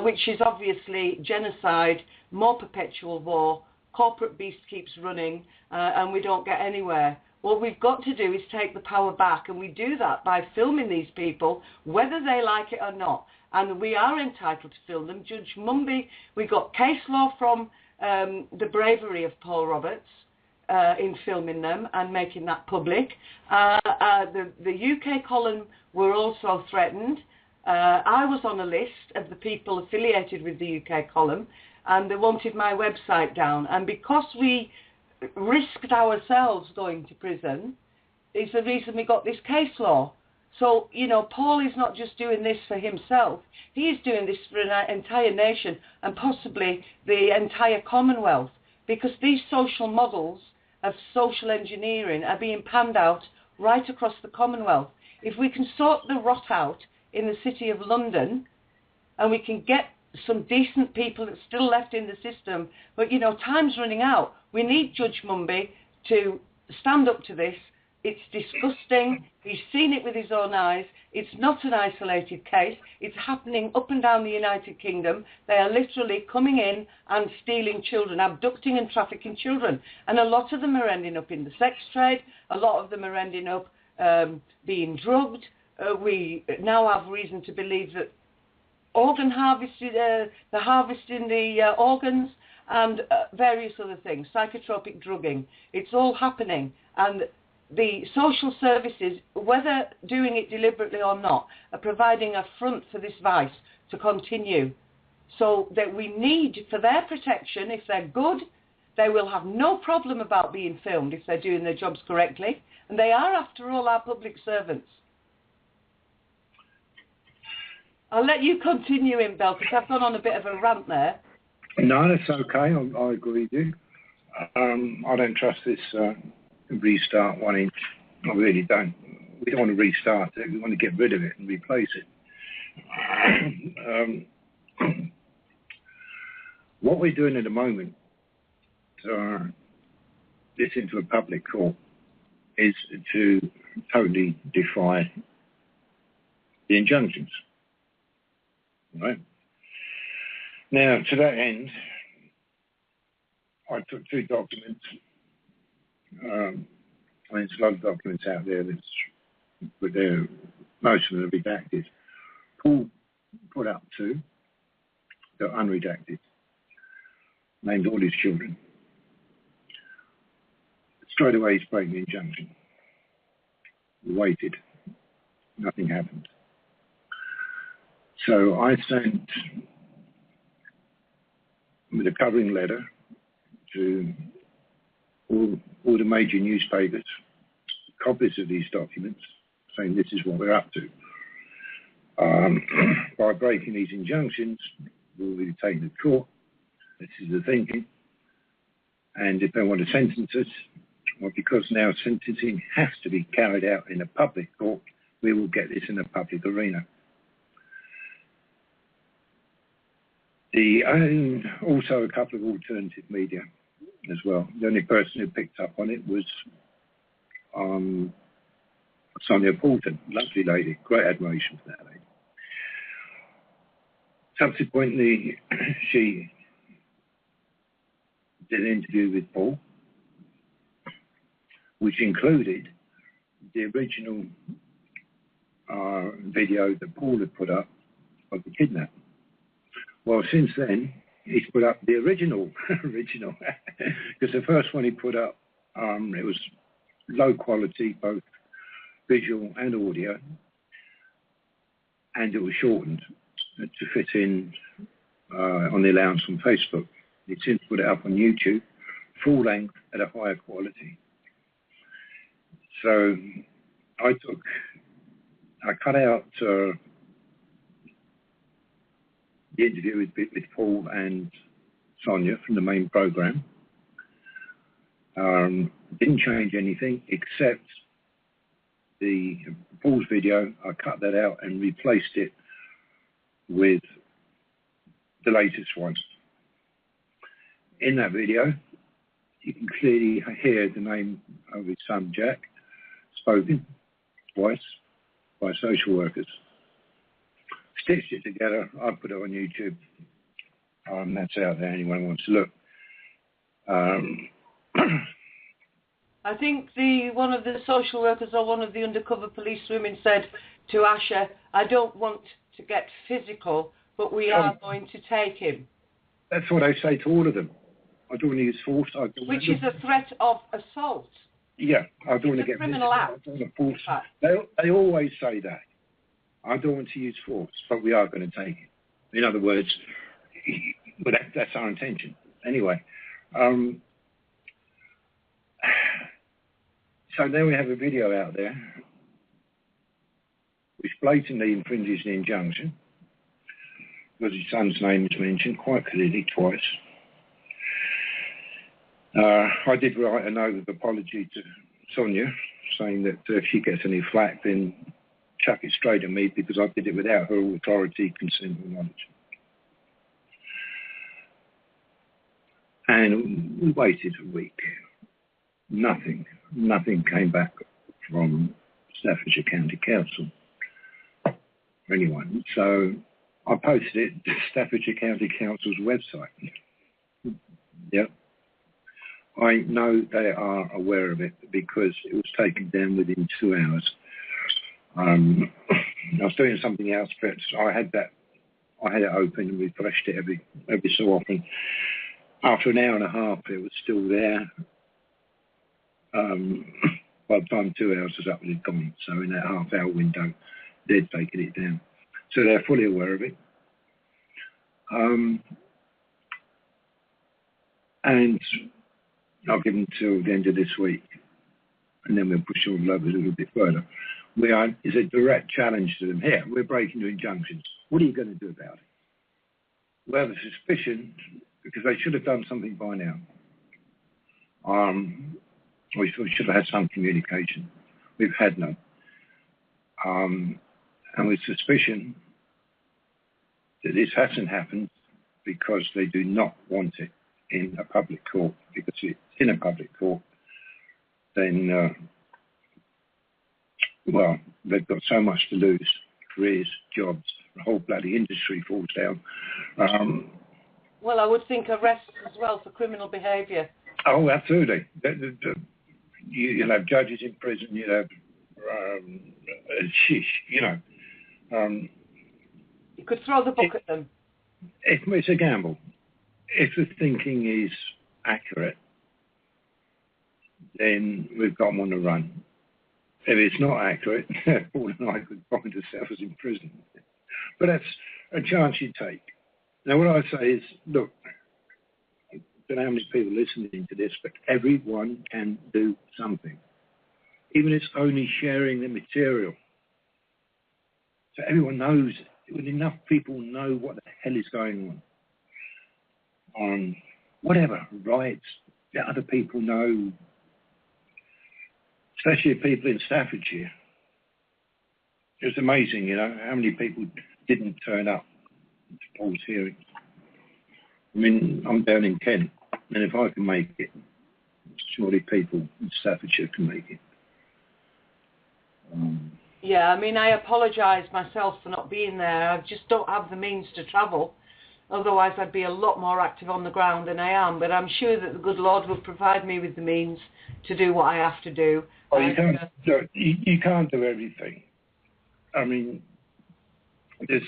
which is obviously genocide, more perpetual war, corporate beast keeps running, and we don't get anywhere. What we've got to do is take the power back, and we do that by filming these people, whether they like it or not. And we are entitled to film them. Judge Mumby, we got case law from the bravery of Paul Roberts in filming them and making that public. The UK column were also threatened. I was on a list of the people affiliated with the UK column, and they wanted my website down. And because we risked ourselves going to prison is the reason we got this case law. So, you know, Paul is not just doing this for himself. He is doing this for an entire nation and possibly the entire Commonwealth, because these social models of social engineering are being panned out right across the Commonwealth. If we can sort the rot out in the City of London and we can get some decent people that's still left in the system, but, you know, time's running out. We need Judge Mumby to stand up to this. It's disgusting. He's seen it with his own eyes. It's not an isolated case. It's happening up and down the United Kingdom. They are literally coming in and stealing children, abducting and trafficking children. And a lot of them are ending up in the sex trade. A lot of them are ending up being drugged. We now have reason to believe that organ harvesting, the harvesting the organs, and various other things, psychotropic drugging. It's all happening. And the social services, whether doing it deliberately or not, are providing a front for this vice to continue. So that we need, for their protection, if they're good, they will have no problem about being filmed if they're doing their jobs correctly. And they are, after all, our public servants. I'll let you continue, Intbel, because I've gone on a bit of a rant there. No, that's okay. I agree with you. I don't trust this restart 1 inch. I really don't. We don't want to restart it. We want to get rid of it and replace it. What we're doing at the moment, this into a public court, is to totally defy the injunctions. Right? Now, to that end, I took 2 documents. There's a lot of documents out there but most of them are redacted. Paul put up 2 that are unredacted, named all his children. Straight away, he's breaking the injunction. We waited. Nothing happened. So I sent with a covering letter to all the major newspapers, copies of these documents, saying this is what we're up to. By breaking these injunctions, we'll be taken to court. This is the thinking. And if they want to sentence us, well, because now sentencing has to be carried out in a public court, we will get this in a public arena. Also a couple of alternative media as well. The only person who picked up on it was Sonia Poulton, lovely lady, great admiration for that lady. Subsequently, she did an interview with Paul, which included the original video that Paul had put up of the kidnap. Well, since then, he's put up the original, because the first one he put up, it was low quality, both visual and audio, and it was shortened to fit in on the allowance on Facebook. He's since put it up on YouTube, full length at a higher quality. So I cut out the interview with Paul and Sonia from the main program. Didn't change anything except the Paul's video. I cut that out and replaced it with the latest one. In that video, you can clearly hear the name of his son Jack spoken twice by social workers. Stitched it together. I put it on YouTube. That's out there. Anyone wants to look. I think one of the social workers or one of the undercover police women said to Asher, "I don't want to get physical, but we are going to take him." That's what I say to all of them. I don't want to use force. Which is a threat of assault. Yeah, I don't want to get criminal act. I don't want to force. They always say that. I don't want to use force, but we are going to take it. In other words, but that's our intention. Anyway, so now we have a video out there which blatantly infringes the injunction because his son's name is mentioned quite clearly twice. I did write a note of apology to Sonia, saying that if she gets any flack, then chuck it straight at me because I did it without her authority, consent, or knowledge. And we waited a week. Nothing came back from Staffordshire County Council or anyone. So I posted it to Staffordshire County Council's website. Yep. I know they are aware of it because it was taken down within 2 hours. I was doing something else, but I had it open and refreshed it every so often. After an hour and a half, it was still there. By the time 2 hours was up, it had gone. So in that half-hour window, they'd taken it down. So they're fully aware of it. And I'll give them till the end of this week, and then we'll push all over a little bit further. It's a direct challenge to them. Here, we're breaking the injunctions. What are you going to do about it? We have a suspicion, because they should have done something by now. We should have had some communication. We've had none. And with suspicion that this hasn't happened because they do not want it in a public court, because if it's in a public court, then, well, they've got so much to lose. Careers, jobs, the whole bloody industry falls down. Well, I would think arrests as well for criminal behaviour. Oh, absolutely. You'll have judges in prison, you'll have you could throw the book at them. It's a gamble. If the thinking is accurate, then we've got them on the run. If it's not accurate, Paul and I could find ourselves in prison. But that's a chance you take. Now, what I say is, look, I don't know how many people listening to this, but everyone can do something. Even if it's only sharing the material. So everyone knows, when enough people know what the hell is going on. Whatever, rights that other people know, especially people in Staffordshire. It was amazing, how many people didn't turn up to Paul's hearing. I mean, I'm down in Kent, and if I can make it, surely people in Staffordshire can make it. Yeah, I mean, I apologise myself for not being there. I just don't have the means to travel. Otherwise, I'd be a lot more active on the ground than I am. But I'm sure that the good Lord will provide me with the means to do what I have to do. Oh, you can't do everything. I mean, there's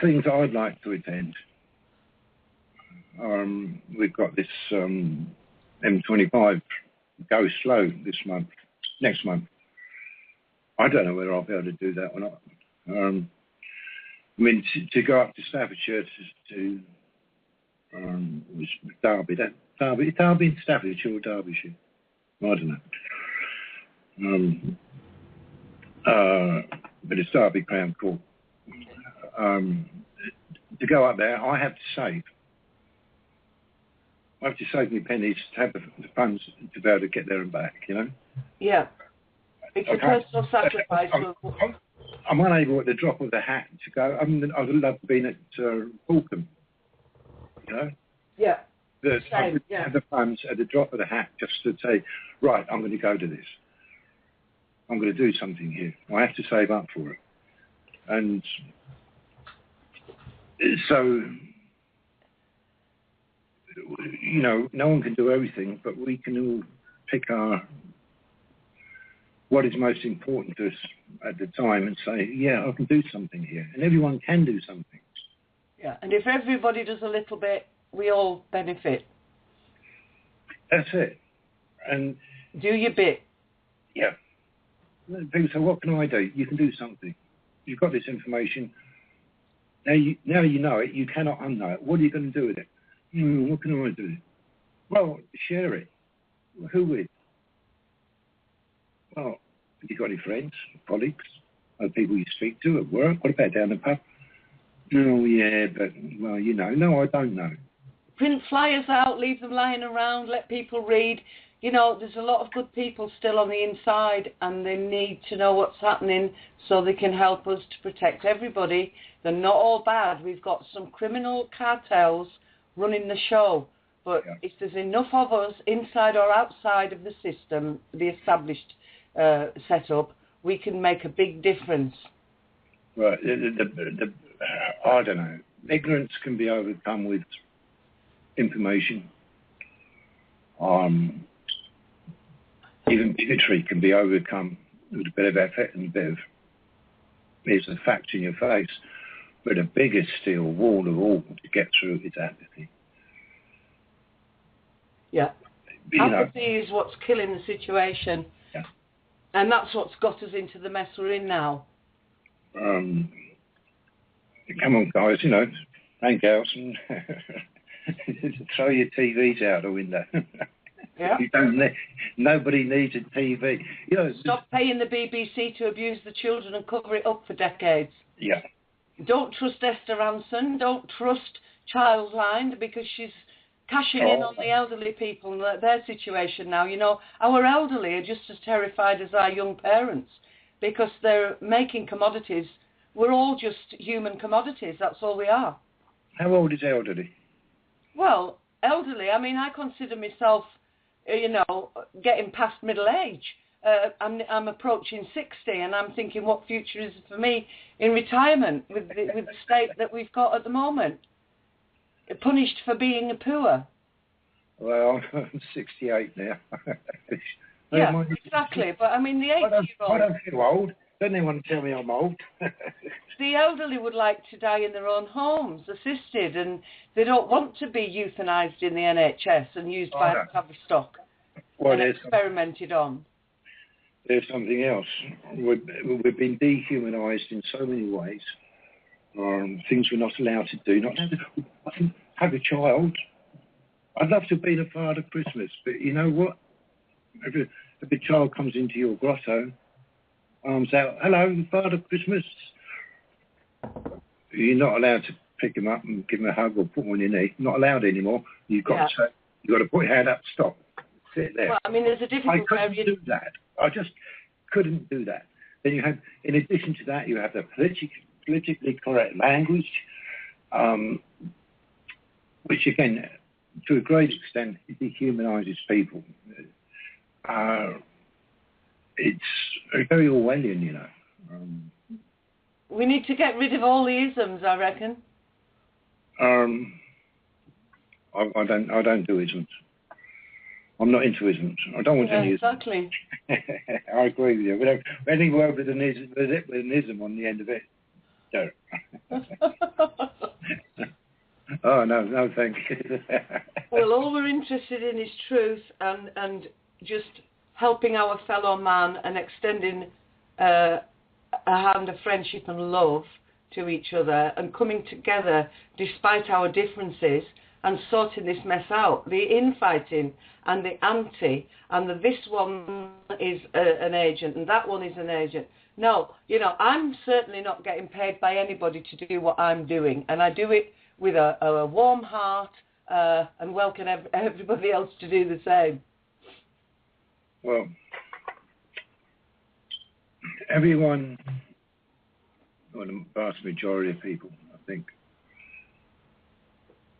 things I'd like to attend. We've got this M25 Go Slow next month. I don't know whether I'll be able to do that or not. I mean, to go up to Staffordshire to Derby. Derby in Staffordshire or Derbyshire? I don't know. But it's Derby Crown Court. To go up there, I have to save. I have to save me pennies to have the funds to be able to get there and back, Yeah. It's a personal sacrifice. I'm unable at the drop of the hat to go. I mean, I would love to be at Fulham, Yeah. I would have the funds at the drop of the hat just to say, right, I'm going to go to this. I'm going to do something here. I have to save up for it. And so, no one can do everything, but we can all pick what is most important to us at the time and say, yeah, I can do something here. And everyone can do something. Yeah, and if everybody does a little bit, we all benefit. That's it. And do your bit. Yeah. People say, what can I do? You can do something. You've got this information. Now you know it. You cannot unknow it. What are you going to do with it? What can I do? Well, share it. Who with? Well, have you got any friends, colleagues, other people you speak to at work? What about down the pub? Oh, yeah, but, well, no, I don't know. Print flyers out, leave them lying around, let people read. There's a lot of good people still on the inside, and they need to know what's happening so they can help us to protect everybody. They're not all bad. We've got some criminal cartels running the show. But if there's enough of us inside or outside of the system, the established setup, we can make a big difference. Right. I don't know. Ignorance can be overcome with information. Even bigotry can be overcome with a bit of effort and a bit of here's the facts in your face. But the biggest steel wall of all to get through is apathy. Yeah. Apathy is what's killing the situation. Yeah. And that's what's got us into the mess we're in now. Come on, guys, hang out and throw your TVs out the window. Yeah. Nobody needs a TV. Stop paying the BBC to abuse the children and cover it up for decades. Yeah. Don't trust Esther Ranson. Don't trust Childline because she's cashing in on the elderly people and their situation now. You know, our elderly are just as terrified as our young parents because they're making commodities. We're all just human commodities. That's all we are. How old is elderly? Well, elderly, I mean, I consider myself, you know, getting past middle age. I'm approaching 60 and I'm thinking what future is for me in retirement with the state that we've got at the moment. Punished for being poor. Well, I'm 68 now. Yeah, exactly. But I mean, the 80-year-old... I don't feel old. Don't anyone tell me I'm old. The elderly would like to die in their own homes, assisted, and they don't want to be euthanized in the NHS and used by Tavistock and experimented on. There's something else. We've been dehumanized in so many ways. Things we're not allowed to do. Not allowed to have a child. I'd love to have been a Father Christmas, but you know what? If a child comes into your grotto, arms out, hello, Father Christmas. You're not allowed to pick him up and give him a hug or put him on your knee. Not allowed anymore. You've got to put your hand up, stop, sit there. Well, I mean, there's a difficult I couldn't do that. I just couldn't do that. Then you have, in addition to that, you have the politically correct language, which again, to a great extent, dehumanises people. It's very Orwellian, you know. We need to get rid of all the isms, I reckon. I don't do isms. I'm not into isms. I don't want any isms. Exactly. I agree with you. We don't any word with an ism on the end of it. No. Oh no, thank you. Well, all we're interested in is truth and just helping our fellow man and extending a hand of friendship and love to each other and coming together despite our differences and sorting this mess out. The infighting and the anti and this one is an agent and that one is an agent. No, you know, I'm certainly not getting paid by anybody to do what I'm doing, and I do it with a warm heart and welcome everybody else to do the same. Well, everyone, or the vast majority of people, I think,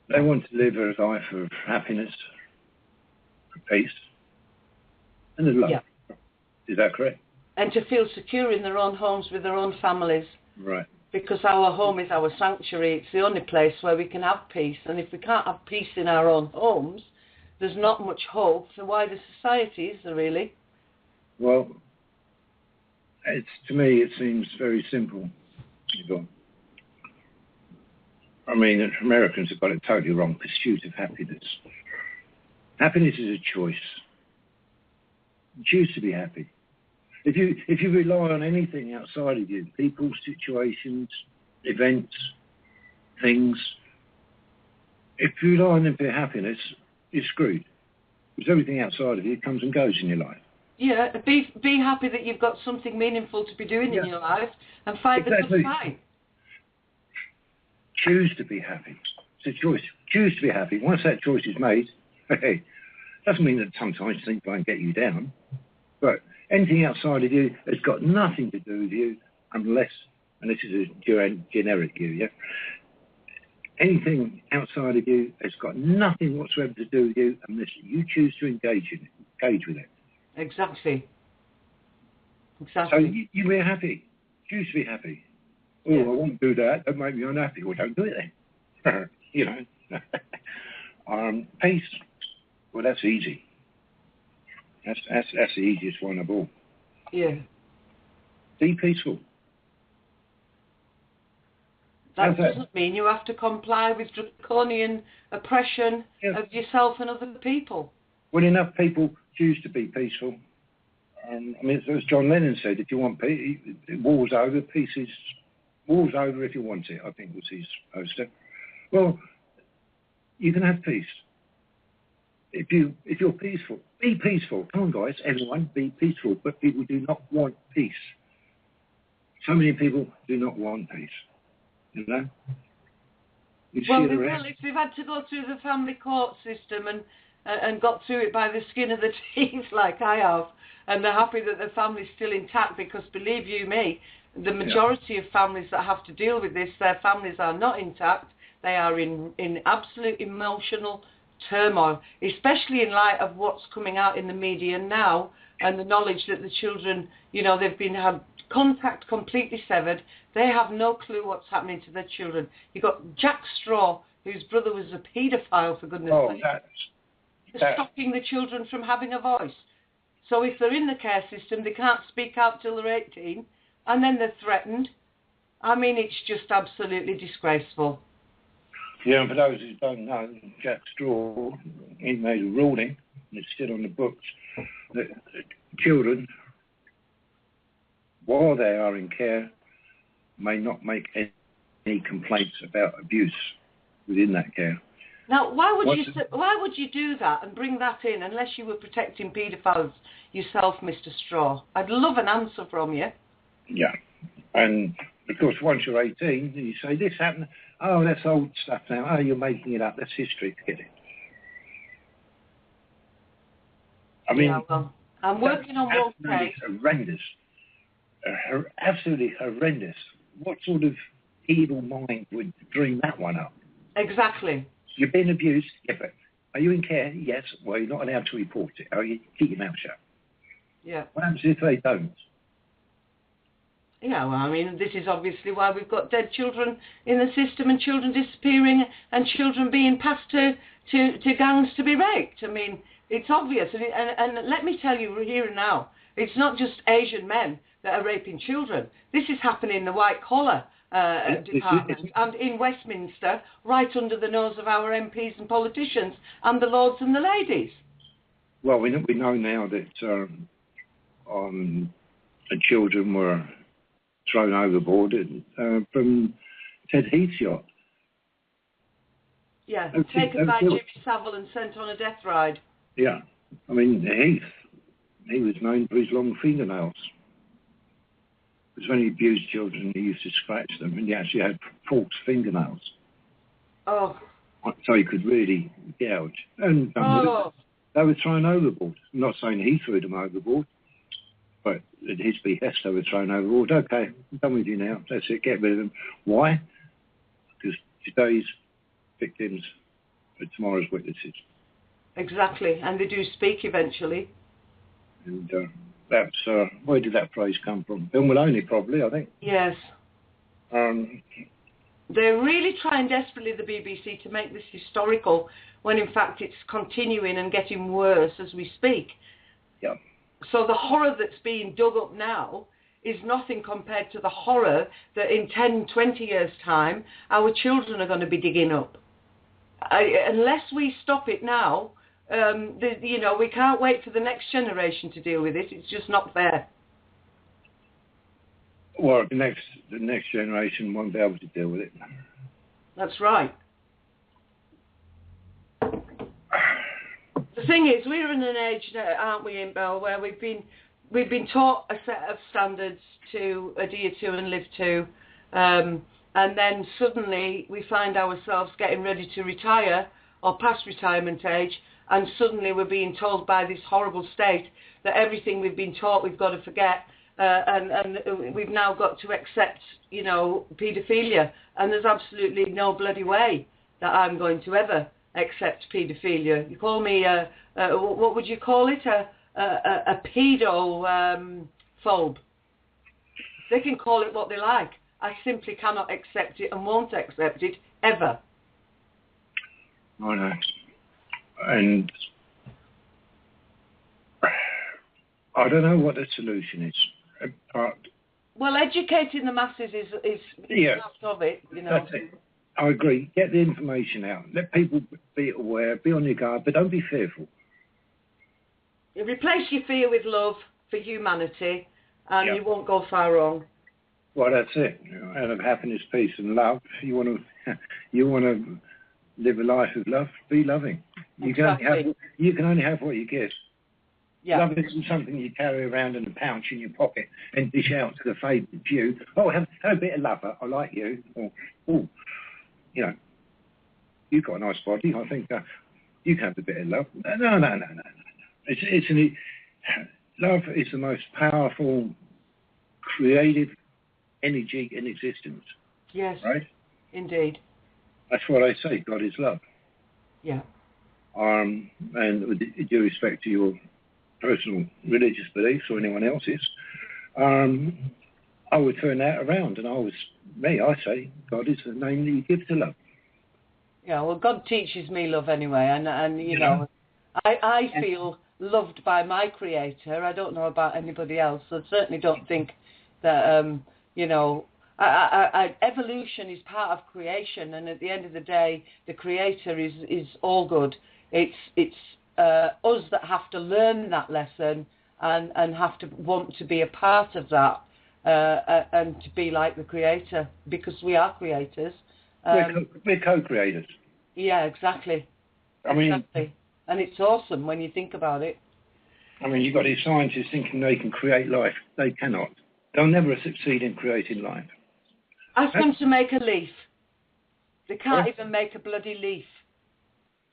they want to live a life of happiness, peace, and of love. Yeah. Is that correct? And to feel secure in their own homes with their own families. Right. Because our home is our sanctuary. It's the only place where we can have peace. And if we can't have peace in our own homes, there's not much hope for wider society, is there really? Well, to me, it seems very simple, Yvonne. I mean, Americans have got it totally wrong. Pursuit of happiness. Happiness is a choice. Choose to be happy. If you rely on anything outside of you, people, situations, events, things, if you rely on them for happiness, you're screwed. Because everything outside of you comes and goes in your life. Yeah, be happy that you've got something meaningful to be doing in your life and fight the good fight. Choose to be happy. It's a choice. Choose to be happy. Once that choice is made, hey, doesn't mean that sometimes things won't get you down, but anything outside of you has got nothing to do with you unless, and this is a generic view, yeah? Anything outside of you has got nothing whatsoever to do with you unless you choose to engage with it. Exactly. So you be happy. Choose to be happy. Oh, yeah. I won't do that. That make me unhappy. Well, don't do it then. You know. Peace. Well, that's easy. That's the easiest one of all. Yeah. Be peaceful. That doesn't mean you have to comply with draconian oppression of yourself and other people. When enough people choose to be peaceful, I mean, as John Lennon said, if you want peace, war's over, war's over if you want it, I think was his poster. Well, you can have peace. If you're peaceful, be peaceful. Come on, guys, everyone, be peaceful. But people do not want peace. So many people do not want peace. You know. Well, they will if they've had to go through the family court system and got through it by the skin of the teeth like I have, and they're happy that their family's still intact, because believe you me, the majority of families that have to deal with this, their families are not intact. They are in absolute emotional turmoil, especially in light of what's coming out in the media now, and the knowledge that the children, they've had contact completely severed. They have no clue what's happening to their children. You've got Jack Straw, whose brother was a paedophile, for goodness sake. They're stopping the children from having a voice. So if they're in the care system, they can't speak out till they're 18, and then they're threatened. I mean, it's just absolutely disgraceful. Yeah, for those who don't know, Jack Straw, he made a ruling, and it's still on the books, that children, while they are in care, may not make any complaints about abuse within that care. Now, why would you do that and bring that in unless you were protecting paedophiles yourself, Mr. Straw? I'd love an answer from you. Yeah, and of course, once you're 18, and you say, this happened, oh, that's old stuff now, oh, you're making it up, that's history, forget it. I mean, I'm working on one case. Horrendous. Absolutely horrendous. What sort of evil mind would dream that one up? Exactly. You've been abused? Yeah, but are you in care? Yes. Well, you're not allowed to report it. Oh, you keep your mouth shut. Yeah. What happens if they don't? Yeah, well, I mean, this is obviously why we've got dead children in the system, and children disappearing, and children being passed to gangs to be raped. I mean, it's obvious. And let me tell you here and now, it's not just Asian men that are raping children. This is happening in the white-collar department and in Westminster, right under the nose of our MPs and politicians and the lords and the ladies. Well, we know now that the children were thrown overboard from Ted Heath's yacht. Yeah, taken by Jimmy Savile and sent on a death ride. Yeah, I mean, Heath, he was known for his long fingernails. Because when he abused children, he used to scratch them, and he actually had false fingernails. Oh. So he could really gouge. And they were thrown overboard. I'm not saying he threw them overboard, but at his behest they were thrown overboard. Okay, I'm done with you now. That's it, get rid of them. Why? Because today's victims are tomorrow's witnesses. Exactly, and they do speak eventually. And that's, where did that phrase come from? Bill Maloney, probably, I think. Yes. They're really trying desperately, the BBC, to make this historical, when in fact it's continuing and getting worse as we speak. Yeah. So the horror that's being dug up now is nothing compared to the horror that in 10, 20 years' time our children are going to be digging up. Unless we stop it now, we can't wait for the next generation to deal with it. It's just not fair. Well, the next generation won't be able to deal with it. That's right. The thing is, we're in an age now, aren't we, Intbel, where we've been taught a set of standards to adhere to and live to, and then suddenly we find ourselves getting ready to retire or past retirement age, and suddenly we're being told by this horrible state that everything we've been taught we've got to forget, and we've now got to accept, paedophilia, and there's absolutely no bloody way that I'm going to ever accept paedophilia. You call me what would you call it? A pedo phobe. They can call it what they like. I simply cannot accept it and won't accept it ever. I know. And I don't know what the solution is. Well, educating the masses is part of it, That's it. I agree. Get the information out. Let people be aware, be on your guard, but don't be fearful. You replace your fear with love for humanity, and you won't go far wrong. Well, that's it. Out of happiness, peace, and love, you want to live a life of love. Be loving. You exactly. You can only have what you give. Yeah. Love isn't something you carry around in a pouch in your pocket and dish out to the favoured few. Oh, have a bit of love. I like you. Or, oh, you know, you've got a nice body. I think you can have a bit of love. No. Love is the most powerful, creative energy in existence. Yes. Right? Indeed. That's what I say. God is love. Yeah. And with due respect to your personal religious beliefs or anyone else's, I would turn that around, and I say God is the name that you give to love. Yeah, well, God teaches me love anyway, and you know, I feel loved by my Creator. I don't know about anybody else. I certainly don't think that you know, evolution is part of creation, and at the end of the day, the Creator is all good. It's us that have to learn that lesson and have to want to be a part of that and to be like the Creator, because we are creators. We're co-creators. Yeah, exactly. Exactly. And it's awesome when you think about it. I mean, you've got these scientists thinking they can create life. They cannot. They'll never succeed in creating life. Ask them to make a leaf. They can't even make a bloody leaf.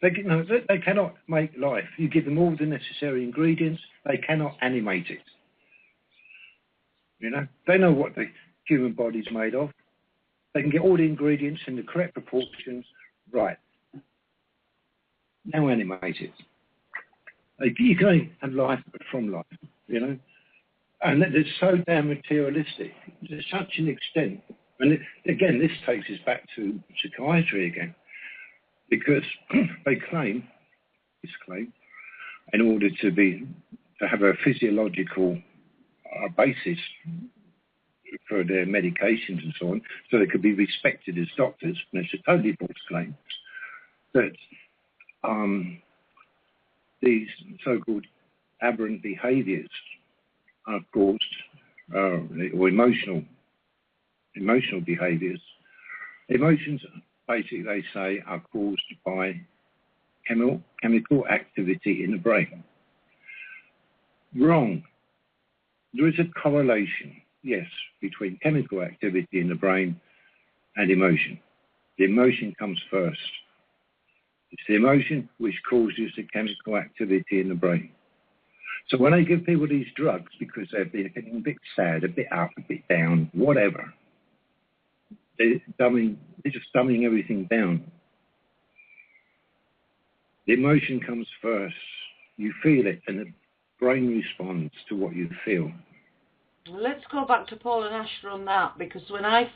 They cannot make life. You give them all the necessary ingredients, they cannot animate it. You know, they know what the human body's made of. They can get all the ingredients in the correct proportions. Right. Now animate it. You can only have life from life, you know. And it's so damn materialistic to such an extent. And again, this takes us back to psychiatry again. Because they claim, in order to have a physiological basis for their medications and so on, so they could be respected as doctors, and it's a totally false claim, that these so-called aberrant behaviours are caused, or emotional behaviours. Emotions, basically, they say, are caused by chemical activity in the brain. Wrong. There is a correlation, yes, between chemical activity in the brain and emotion. The emotion comes first. It's the emotion which causes the chemical activity in the brain. So when I give people these drugs because they're getting a bit sad, a bit up, a bit down, whatever, they're just dumbing everything down. The emotion comes first. You feel it, and the brain responds to what you feel. Let's go back to Paul and Asher on that, because when the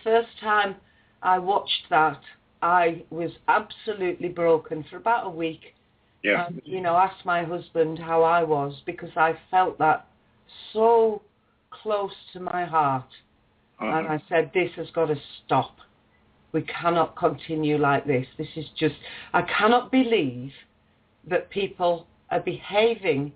first time I watched that, I was absolutely broken for about a week. Yeah. You know, asked my husband how I was, because I felt that so close to my heart. And I said, this has got to stop. We cannot continue like this. This is just, I cannot believe that people are behaving.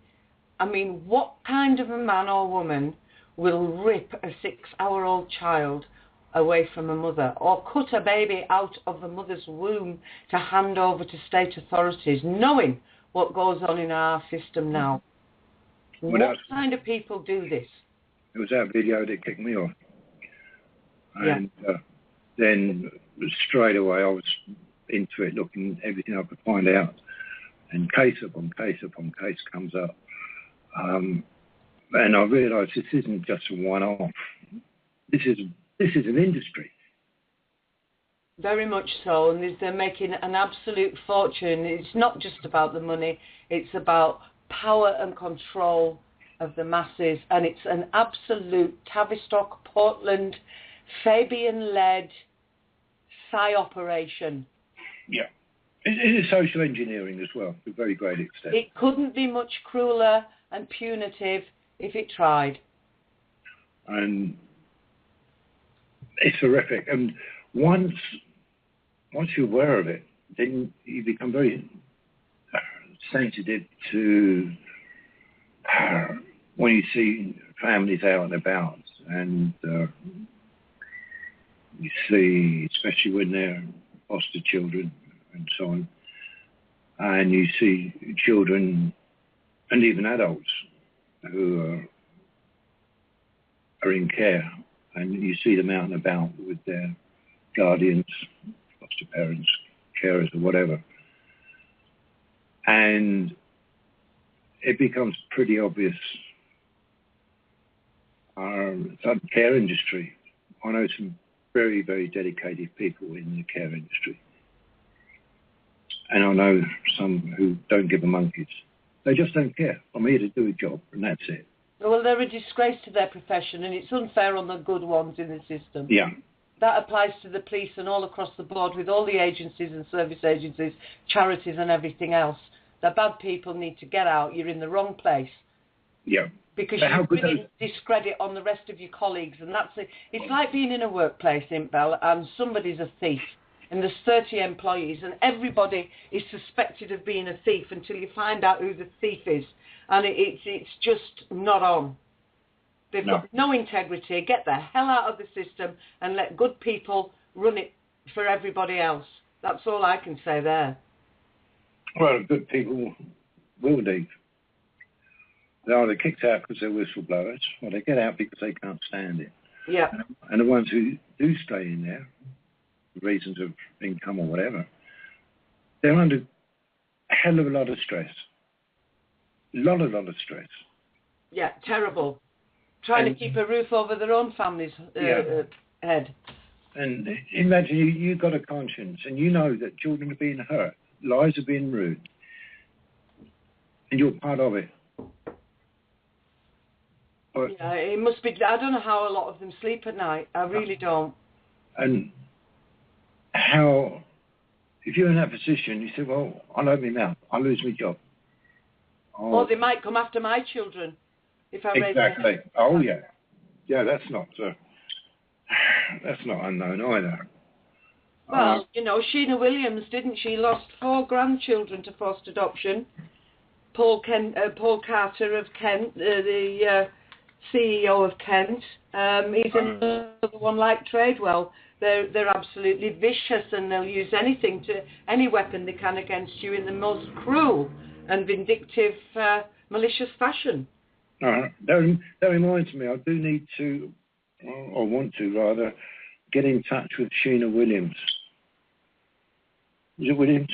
I mean, what kind of a man or woman will rip a 6-hour-old child away from a mother, or cut a baby out of the mother's womb to hand over to state authorities, knowing what goes on in our system now? What kind of people do this? It was that video that kicked me off. And then straight away I was into it, looking at everything I could find out. And case upon case upon case comes up. And I realised this isn't just a one-off. This is an industry. Very much so, and they're making an absolute fortune. It's not just about the money, it's about power and control of the masses, and it's an absolute Tavistock, Portland, Fabian-led operation. Yeah. It is social engineering as well, to a very great extent. It couldn't be much crueler and punitive if it tried. And it's horrific. And once you're aware of it, then you become very sensitive to when you see families out and about, and you see, especially when they're foster children and so on, and you see children and even adults who are in care, and you see them out and about with their guardians, foster parents, carers or whatever. And it becomes pretty obvious. The care industry, I know some very, very dedicated people in the care industry. And I know some who don't give a monkey's. They just don't care. I'm here to do a job, and that's it. Well, they're a disgrace to their profession, and it's unfair on the good ones in the system. Yeah. That applies to the police and all across the board with all the agencies and service agencies, charities and everything else. The bad people need to get out. You're in the wrong place. Yeah. Because you're bringing discredit on the rest of your colleagues, and that's it. It's like being in a workplace, Intbel, and somebody's a thief, and there's 30 employees, and everybody is suspected of being a thief until you find out who the thief is, and it's just not on. They've got no integrity. Get the hell out of the system and let good people run it for everybody else. That's all I can say there. Well, good people will leave. They're either kicked out because they're whistleblowers, or they get out because they can't stand it. Yeah. And the ones who do stay in there, for reasons of income or whatever, they're under a hell of a lot of stress. A lot of stress. Yeah, terrible. Trying to keep a roof over their own family's head. And imagine you've got a conscience, and you know that children are being hurt, lives are being ruined, and you're part of it. But, yeah, it must be. I don't know how a lot of them sleep at night. I really don't. And how, if you're in that position, you say, well, I'll open my mouth, I'll lose my job. Or they might come after my children if I raise exactly. Oh, yeah. Yeah, that's not unknown either. Well, you know, Sheena Williams, didn't she? Lost 4 grandchildren to forced adoption. Paul Carter of Kent, the CEO of Kent, he's another one like Tradewell. They're absolutely vicious, and they'll use any weapon they can against you in the most cruel and vindictive, malicious fashion. That reminds me, I do need to, or want to rather, get in touch with Sheena Williams. Is it Williams?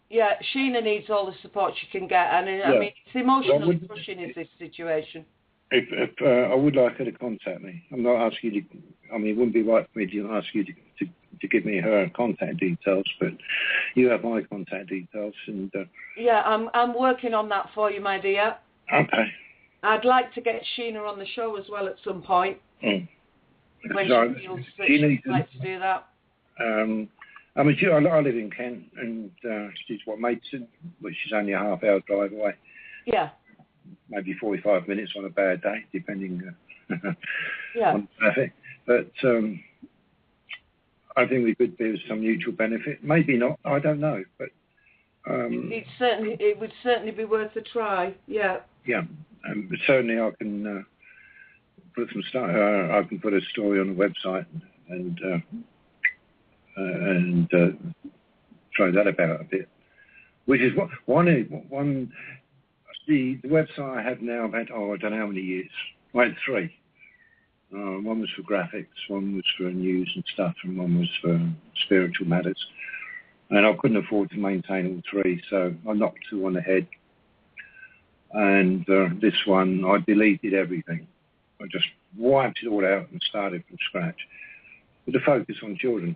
Yeah, Sheena needs all the support she can get, and I mean, it's emotionally crushing in this situation. If I would like her to contact me. I'm not asking you to, I mean, it wouldn't be right for me to ask you to give me her contact details, but you have my contact details. And yeah, I'm working on that for you, my dear. Okay. I'd like to get Sheena on the show as well at some point. When she feels that she'd like to do that. I mean, I live in Kent, and she's Maidstone, which is only a half-hour drive away. Yeah. Maybe 45 minutes on a bad day, depending on traffic. But I think we could do some mutual benefit. Maybe not. I don't know. But it would certainly be worth a try. Yeah. Yeah. But certainly, I can put some stuff. I can put a story on the website and throw that about a bit. Which is one. The website I have now, I've had, I don't know how many years. I had 3. One was for graphics, one was for news and stuff, and one was for spiritual matters. And I couldn't afford to maintain all 3, so I knocked 2 on the head. And this one, I deleted everything. I just wiped it all out and started from scratch with a focus on children.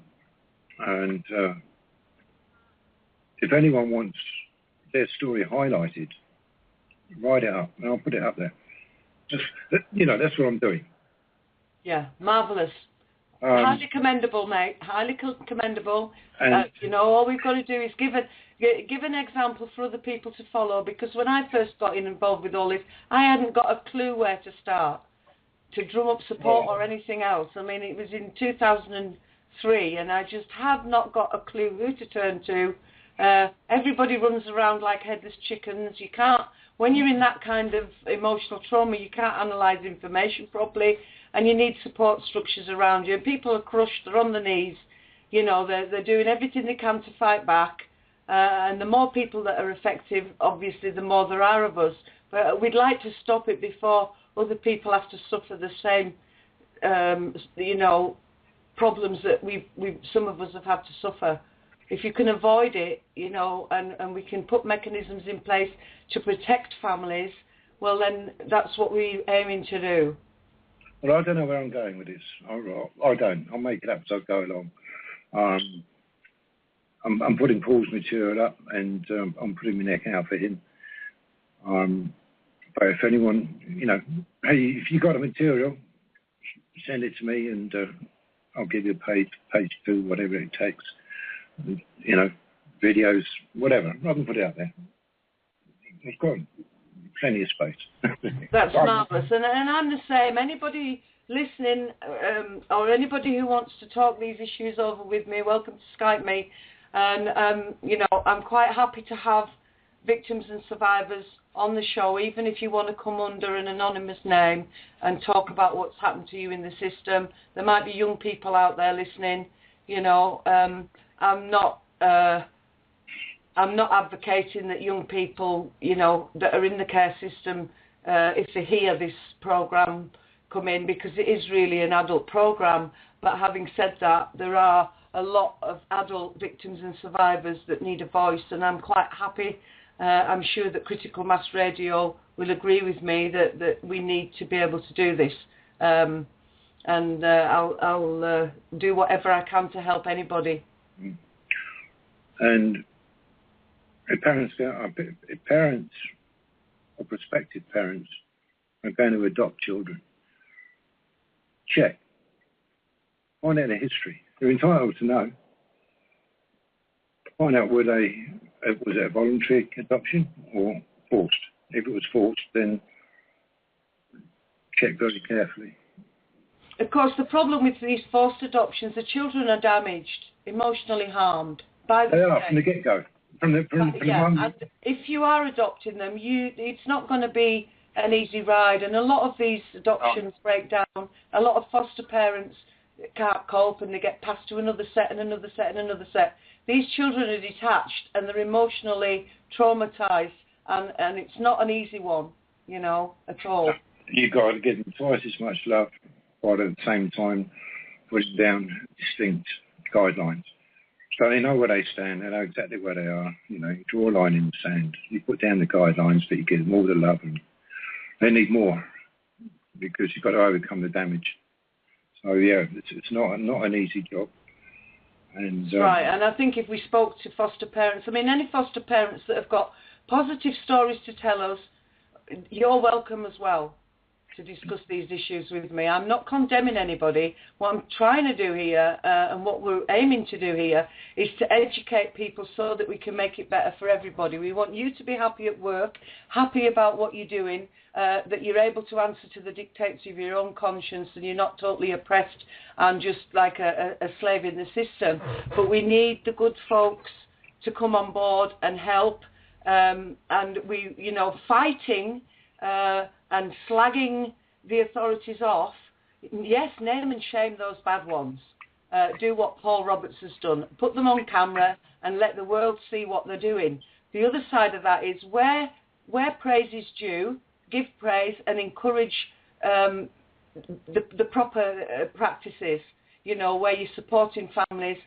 And if anyone wants their story highlighted, write it up, and I'll put it up there. Just, that's what I'm doing. Yeah, marvellous. Highly commendable, mate. Highly commendable. All we've got to do is give an example for other people to follow, because when I first got involved with all this, I hadn't got a clue where to start to drum up support or anything else. I mean, it was in 2003, and I just had not got a clue who to turn to. Everybody runs around like headless chickens. You can't, when you're in that kind of emotional trauma, you can't analyse information properly, and you need support structures around you. And people are crushed, they're on their knees, they're doing everything they can to fight back, And the more people that are effective, obviously, the more there are of us. But we'd like to stop it before other people have to suffer the same, problems that some of us have had to suffer. If you can avoid it, and we can put mechanisms in place to protect families, well, then that's what we're aiming to do. Well, I don't know where I'm going with this. I don't. I'll make it up as I go along. I'm putting Paul's material up, and I'm putting my neck out for him. But if anyone, hey, if you got a material, send it to me, and I'll give you page 2, whatever it takes. Videos, whatever. I can put it out there. I've got plenty of space. That's marvellous. And I'm the same. Anybody listening or anybody who wants to talk these issues over with me, welcome to Skype me. And, I'm quite happy to have victims and survivors on the show, even if you want to come under an anonymous name and talk about what's happened to you in the system. There might be young people out there listening. I'm not advocating that young people, that are in the care system, if they hear this program, come in, because it is really an adult program. But having said that, there are a lot of adult victims and survivors that need a voice, and I'm quite happy. I'm sure that Critical Mass Radio will agree with me that we need to be able to do this. And I'll do whatever I can to help anybody. And if parents or prospective parents are going to adopt children, check. Find out their history. They're entitled to know. Find out was it a voluntary adoption or forced? If it was forced, then check very carefully. Of course, the problem with these forced adoptions, the children are damaged, emotionally harmed. They are from the get-go. From the and if you are adopting them, it's not going to be an easy ride. And a lot of these adoptions break down. A lot of foster parents can't cope, and they get passed to another set and another set and another set. These children are detached and they're emotionally traumatised, and it's not an easy one, at all. You've got to give them twice as much love, but at the same time putting down distinct guidelines. So they know where they stand, they know exactly where they are. You draw a line in the sand. You put down the guidelines, but you give them all the love, and they need more because you've got to overcome the damage. So yeah, it's not an easy job. And right, and I think if we spoke to foster parents, any foster parents that have got positive stories to tell us, you're welcome as well to discuss these issues with me. I'm not condemning anybody. What I'm trying to do here, and what we're aiming to do here, is to educate people so that we can make it better for everybody. We want you to be happy at work, happy about what you're doing, that you're able to answer to the dictates of your own conscience, and you're not totally oppressed and just like a slave in the system. But we need the good folks to come on board and help, and we, fighting and slagging the authorities off. Yes, name and shame those bad ones. Do what Paul Roberts has done. Put them on camera and let the world see what they're doing. The other side of that is where praise is due, give praise and encourage the proper practices, where you're supporting families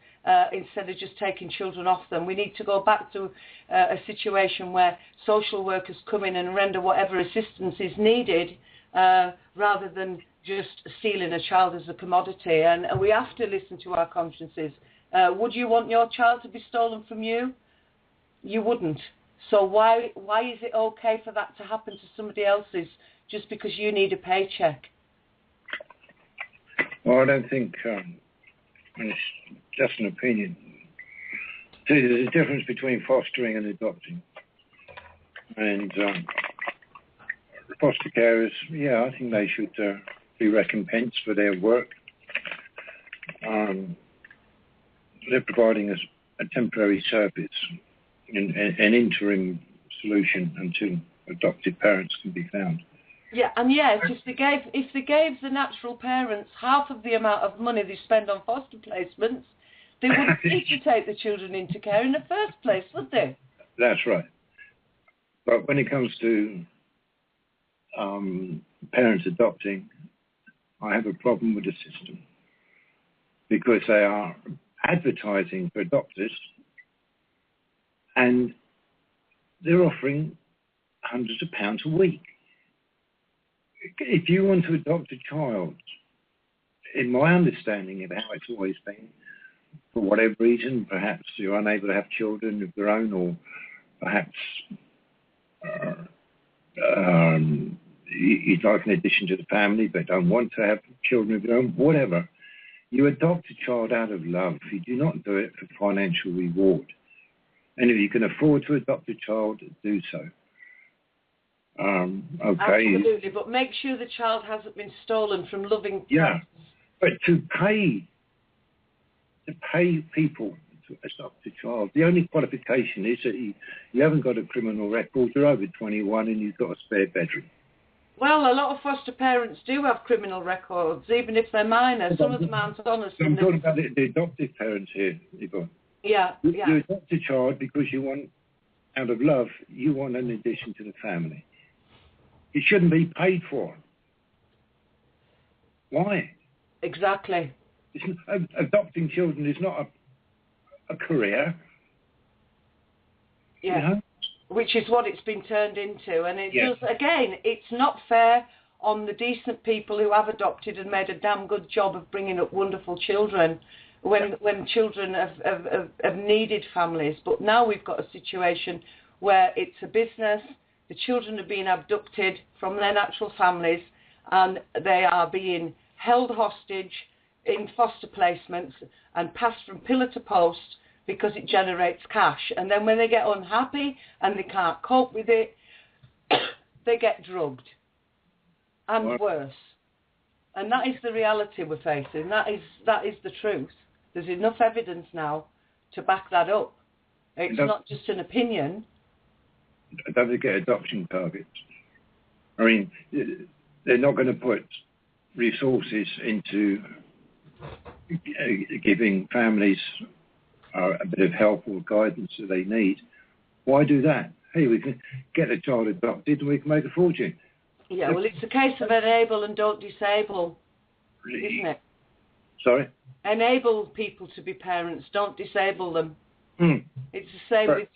instead of just taking children off them. We need to go back to a situation where social workers come in and render whatever assistance is needed rather than just stealing a child as a commodity. And we have to listen to our consciences. Would you want your child to be stolen from you? You wouldn't. So why is it okay for that to happen to somebody else's just because you need a paycheck? Well, I don't think, and it's just an opinion. See, there's a difference between fostering and adopting. And foster carers, I think they should be recompensed for their work. They're providing us a temporary service, an interim solution until adoptive parents can be found. Yeah, and yes, if they gave the natural parents half of the amount of money they spend on foster placements, They wouldn't need to take the children into care in the first place, would they? That's right. But when it comes to parents adopting, I have a problem with the system because they are advertising for adopters and they're offering hundreds of pounds a week. If you want to adopt a child, in my understanding of how it's always been, for whatever reason, perhaps you're unable to have children of your own, or perhaps you'd like an addition to the family but don't want to have children of your own, whatever. You adopt a child out of love. You do not do it for financial reward. And if you can afford to adopt a child, do so. Okay. Absolutely, but make sure the child hasn't been stolen from loving parents. Yeah, but to pay people to adopt a child, the only qualification is that you haven't got a criminal record, you're over 21 and you've got a spare bedroom. Well, a lot of foster parents do have criminal records, even if they're minor. Some of them aren't honest. I'm talking about the adoptive parents here, Yvonne. Yeah. You adopt a child because you want, out of love, you want an addition to the family. It shouldn't be paid for. Why? Exactly. Adopting children is not a career. Yeah. You know? Which is what it's been turned into. And it Yes. does, again, it's not fair on the decent people who have adopted and made a damn good job of bringing up wonderful children when children have needed families. But now we've got a situation where it's a business, the children are being abducted from their natural families and they are being held hostage in foster placements and passed from pillar to post because it generates cash. And then when they get unhappy and they can't cope with it, they get drugged. And worse. And that is the reality we're facing. That is the truth. There's enough evidence now to back that up. It's not just an opinion. Don't forget adoption targets. I mean, they're not going to put resources into giving families a bit of help or guidance that they need. Why do that? Hey, we can get a child adopted and we can make a fortune. Yeah, well, it's a case of enable and don't disable, isn't it? Sorry? Enable people to be parents, don't disable them. It's the same with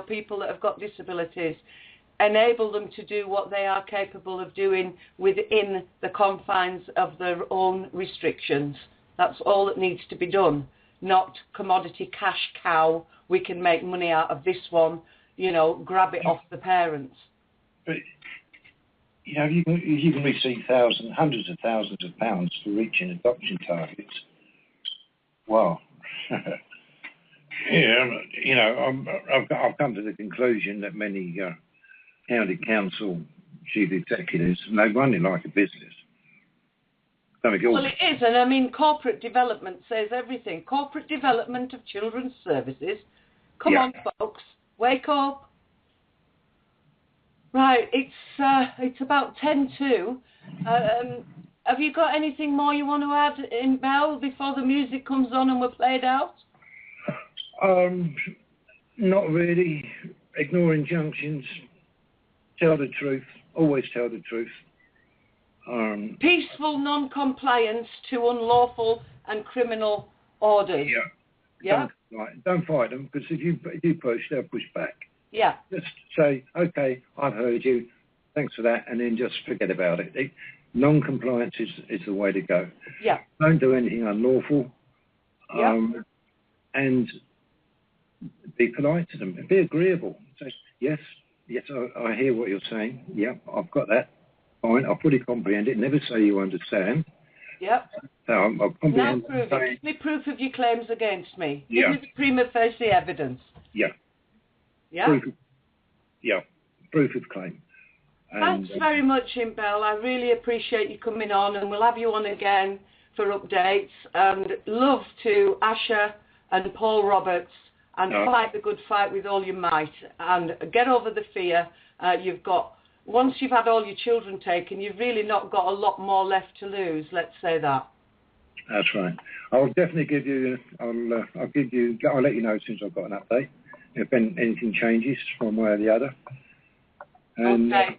people that have got disabilities. Enable them to do what they are capable of doing within the confines of their own restrictions. That's all that needs to be done, not commodity cash cow. We can make money out of this one, grab it off the parents. But, you can receive hundreds of thousands of pounds for reaching adoption targets. Wow. I've come to the conclusion that many county council chief executives, and they run it like a business. Well, it is, and I mean, corporate development says everything. Corporate development of children's services. Come on, folks, wake up. Right, it's about 10:02. Have you got anything more you want to add, Intbel, before the music comes on and we're played out? Not really. Ignore injunctions. Tell the truth. Always tell the truth. Peaceful non-compliance to unlawful and criminal orders. Yeah. Don't fight them, because if you push, they'll push back. Yeah. Just say, okay, I've heard you. Thanks for that, and then just forget about it. Non-compliance is the way to go. Yeah. Don't do anything unlawful. And be polite to them. Be agreeable. Say, yes, I hear what you're saying. Yeah, I've got that. Fine, I fully comprehend it. Never say you understand. Yep. So I'll comprehend. Now prove it. Give me proof of your claims against me. Give Yeah. me the prima facie evidence. Yeah. Yeah? Proof of claim. Thanks very much, Intbel. I really appreciate you coming on, and we'll have you on again for updates. And love to Asher and Paul Roberts, and fight the good fight with all your might, and get over the fear. Once you've had all your children taken, you've really not got a lot more left to lose, let's say that. That's right. I'll definitely give you. I'll let you know as soon as I've got an update. If anything changes one way or the other. And, okay.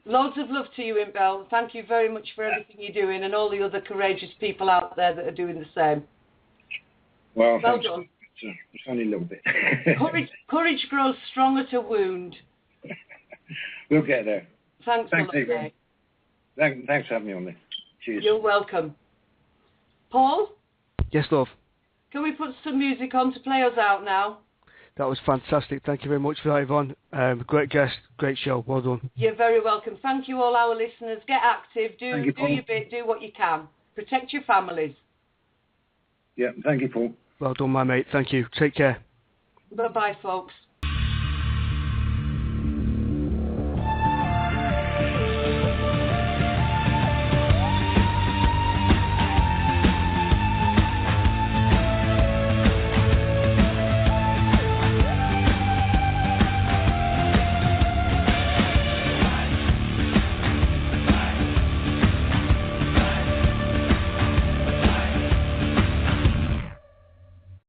Loads of love to you, Intbel. Thank you very much for everything you're doing, and all the other courageous people out there that are doing the same. Well done. It's only a little bit. Courage grows stronger to wound. We'll get there. Thanks a lot, mate. Thanks for having me on there. Cheers. You're welcome. Paul? Yes, love. Can we put some music on to play us out now? That was fantastic. Thank you very much for that, Yvonne. Great guest, great show. Well done. You're very welcome. Thank you, all our listeners. Get active. Do your bit. Do what you can. Protect your families. Yeah, thank you, Paul. Well done, my mate. Thank you. Take care. Bye-bye, folks.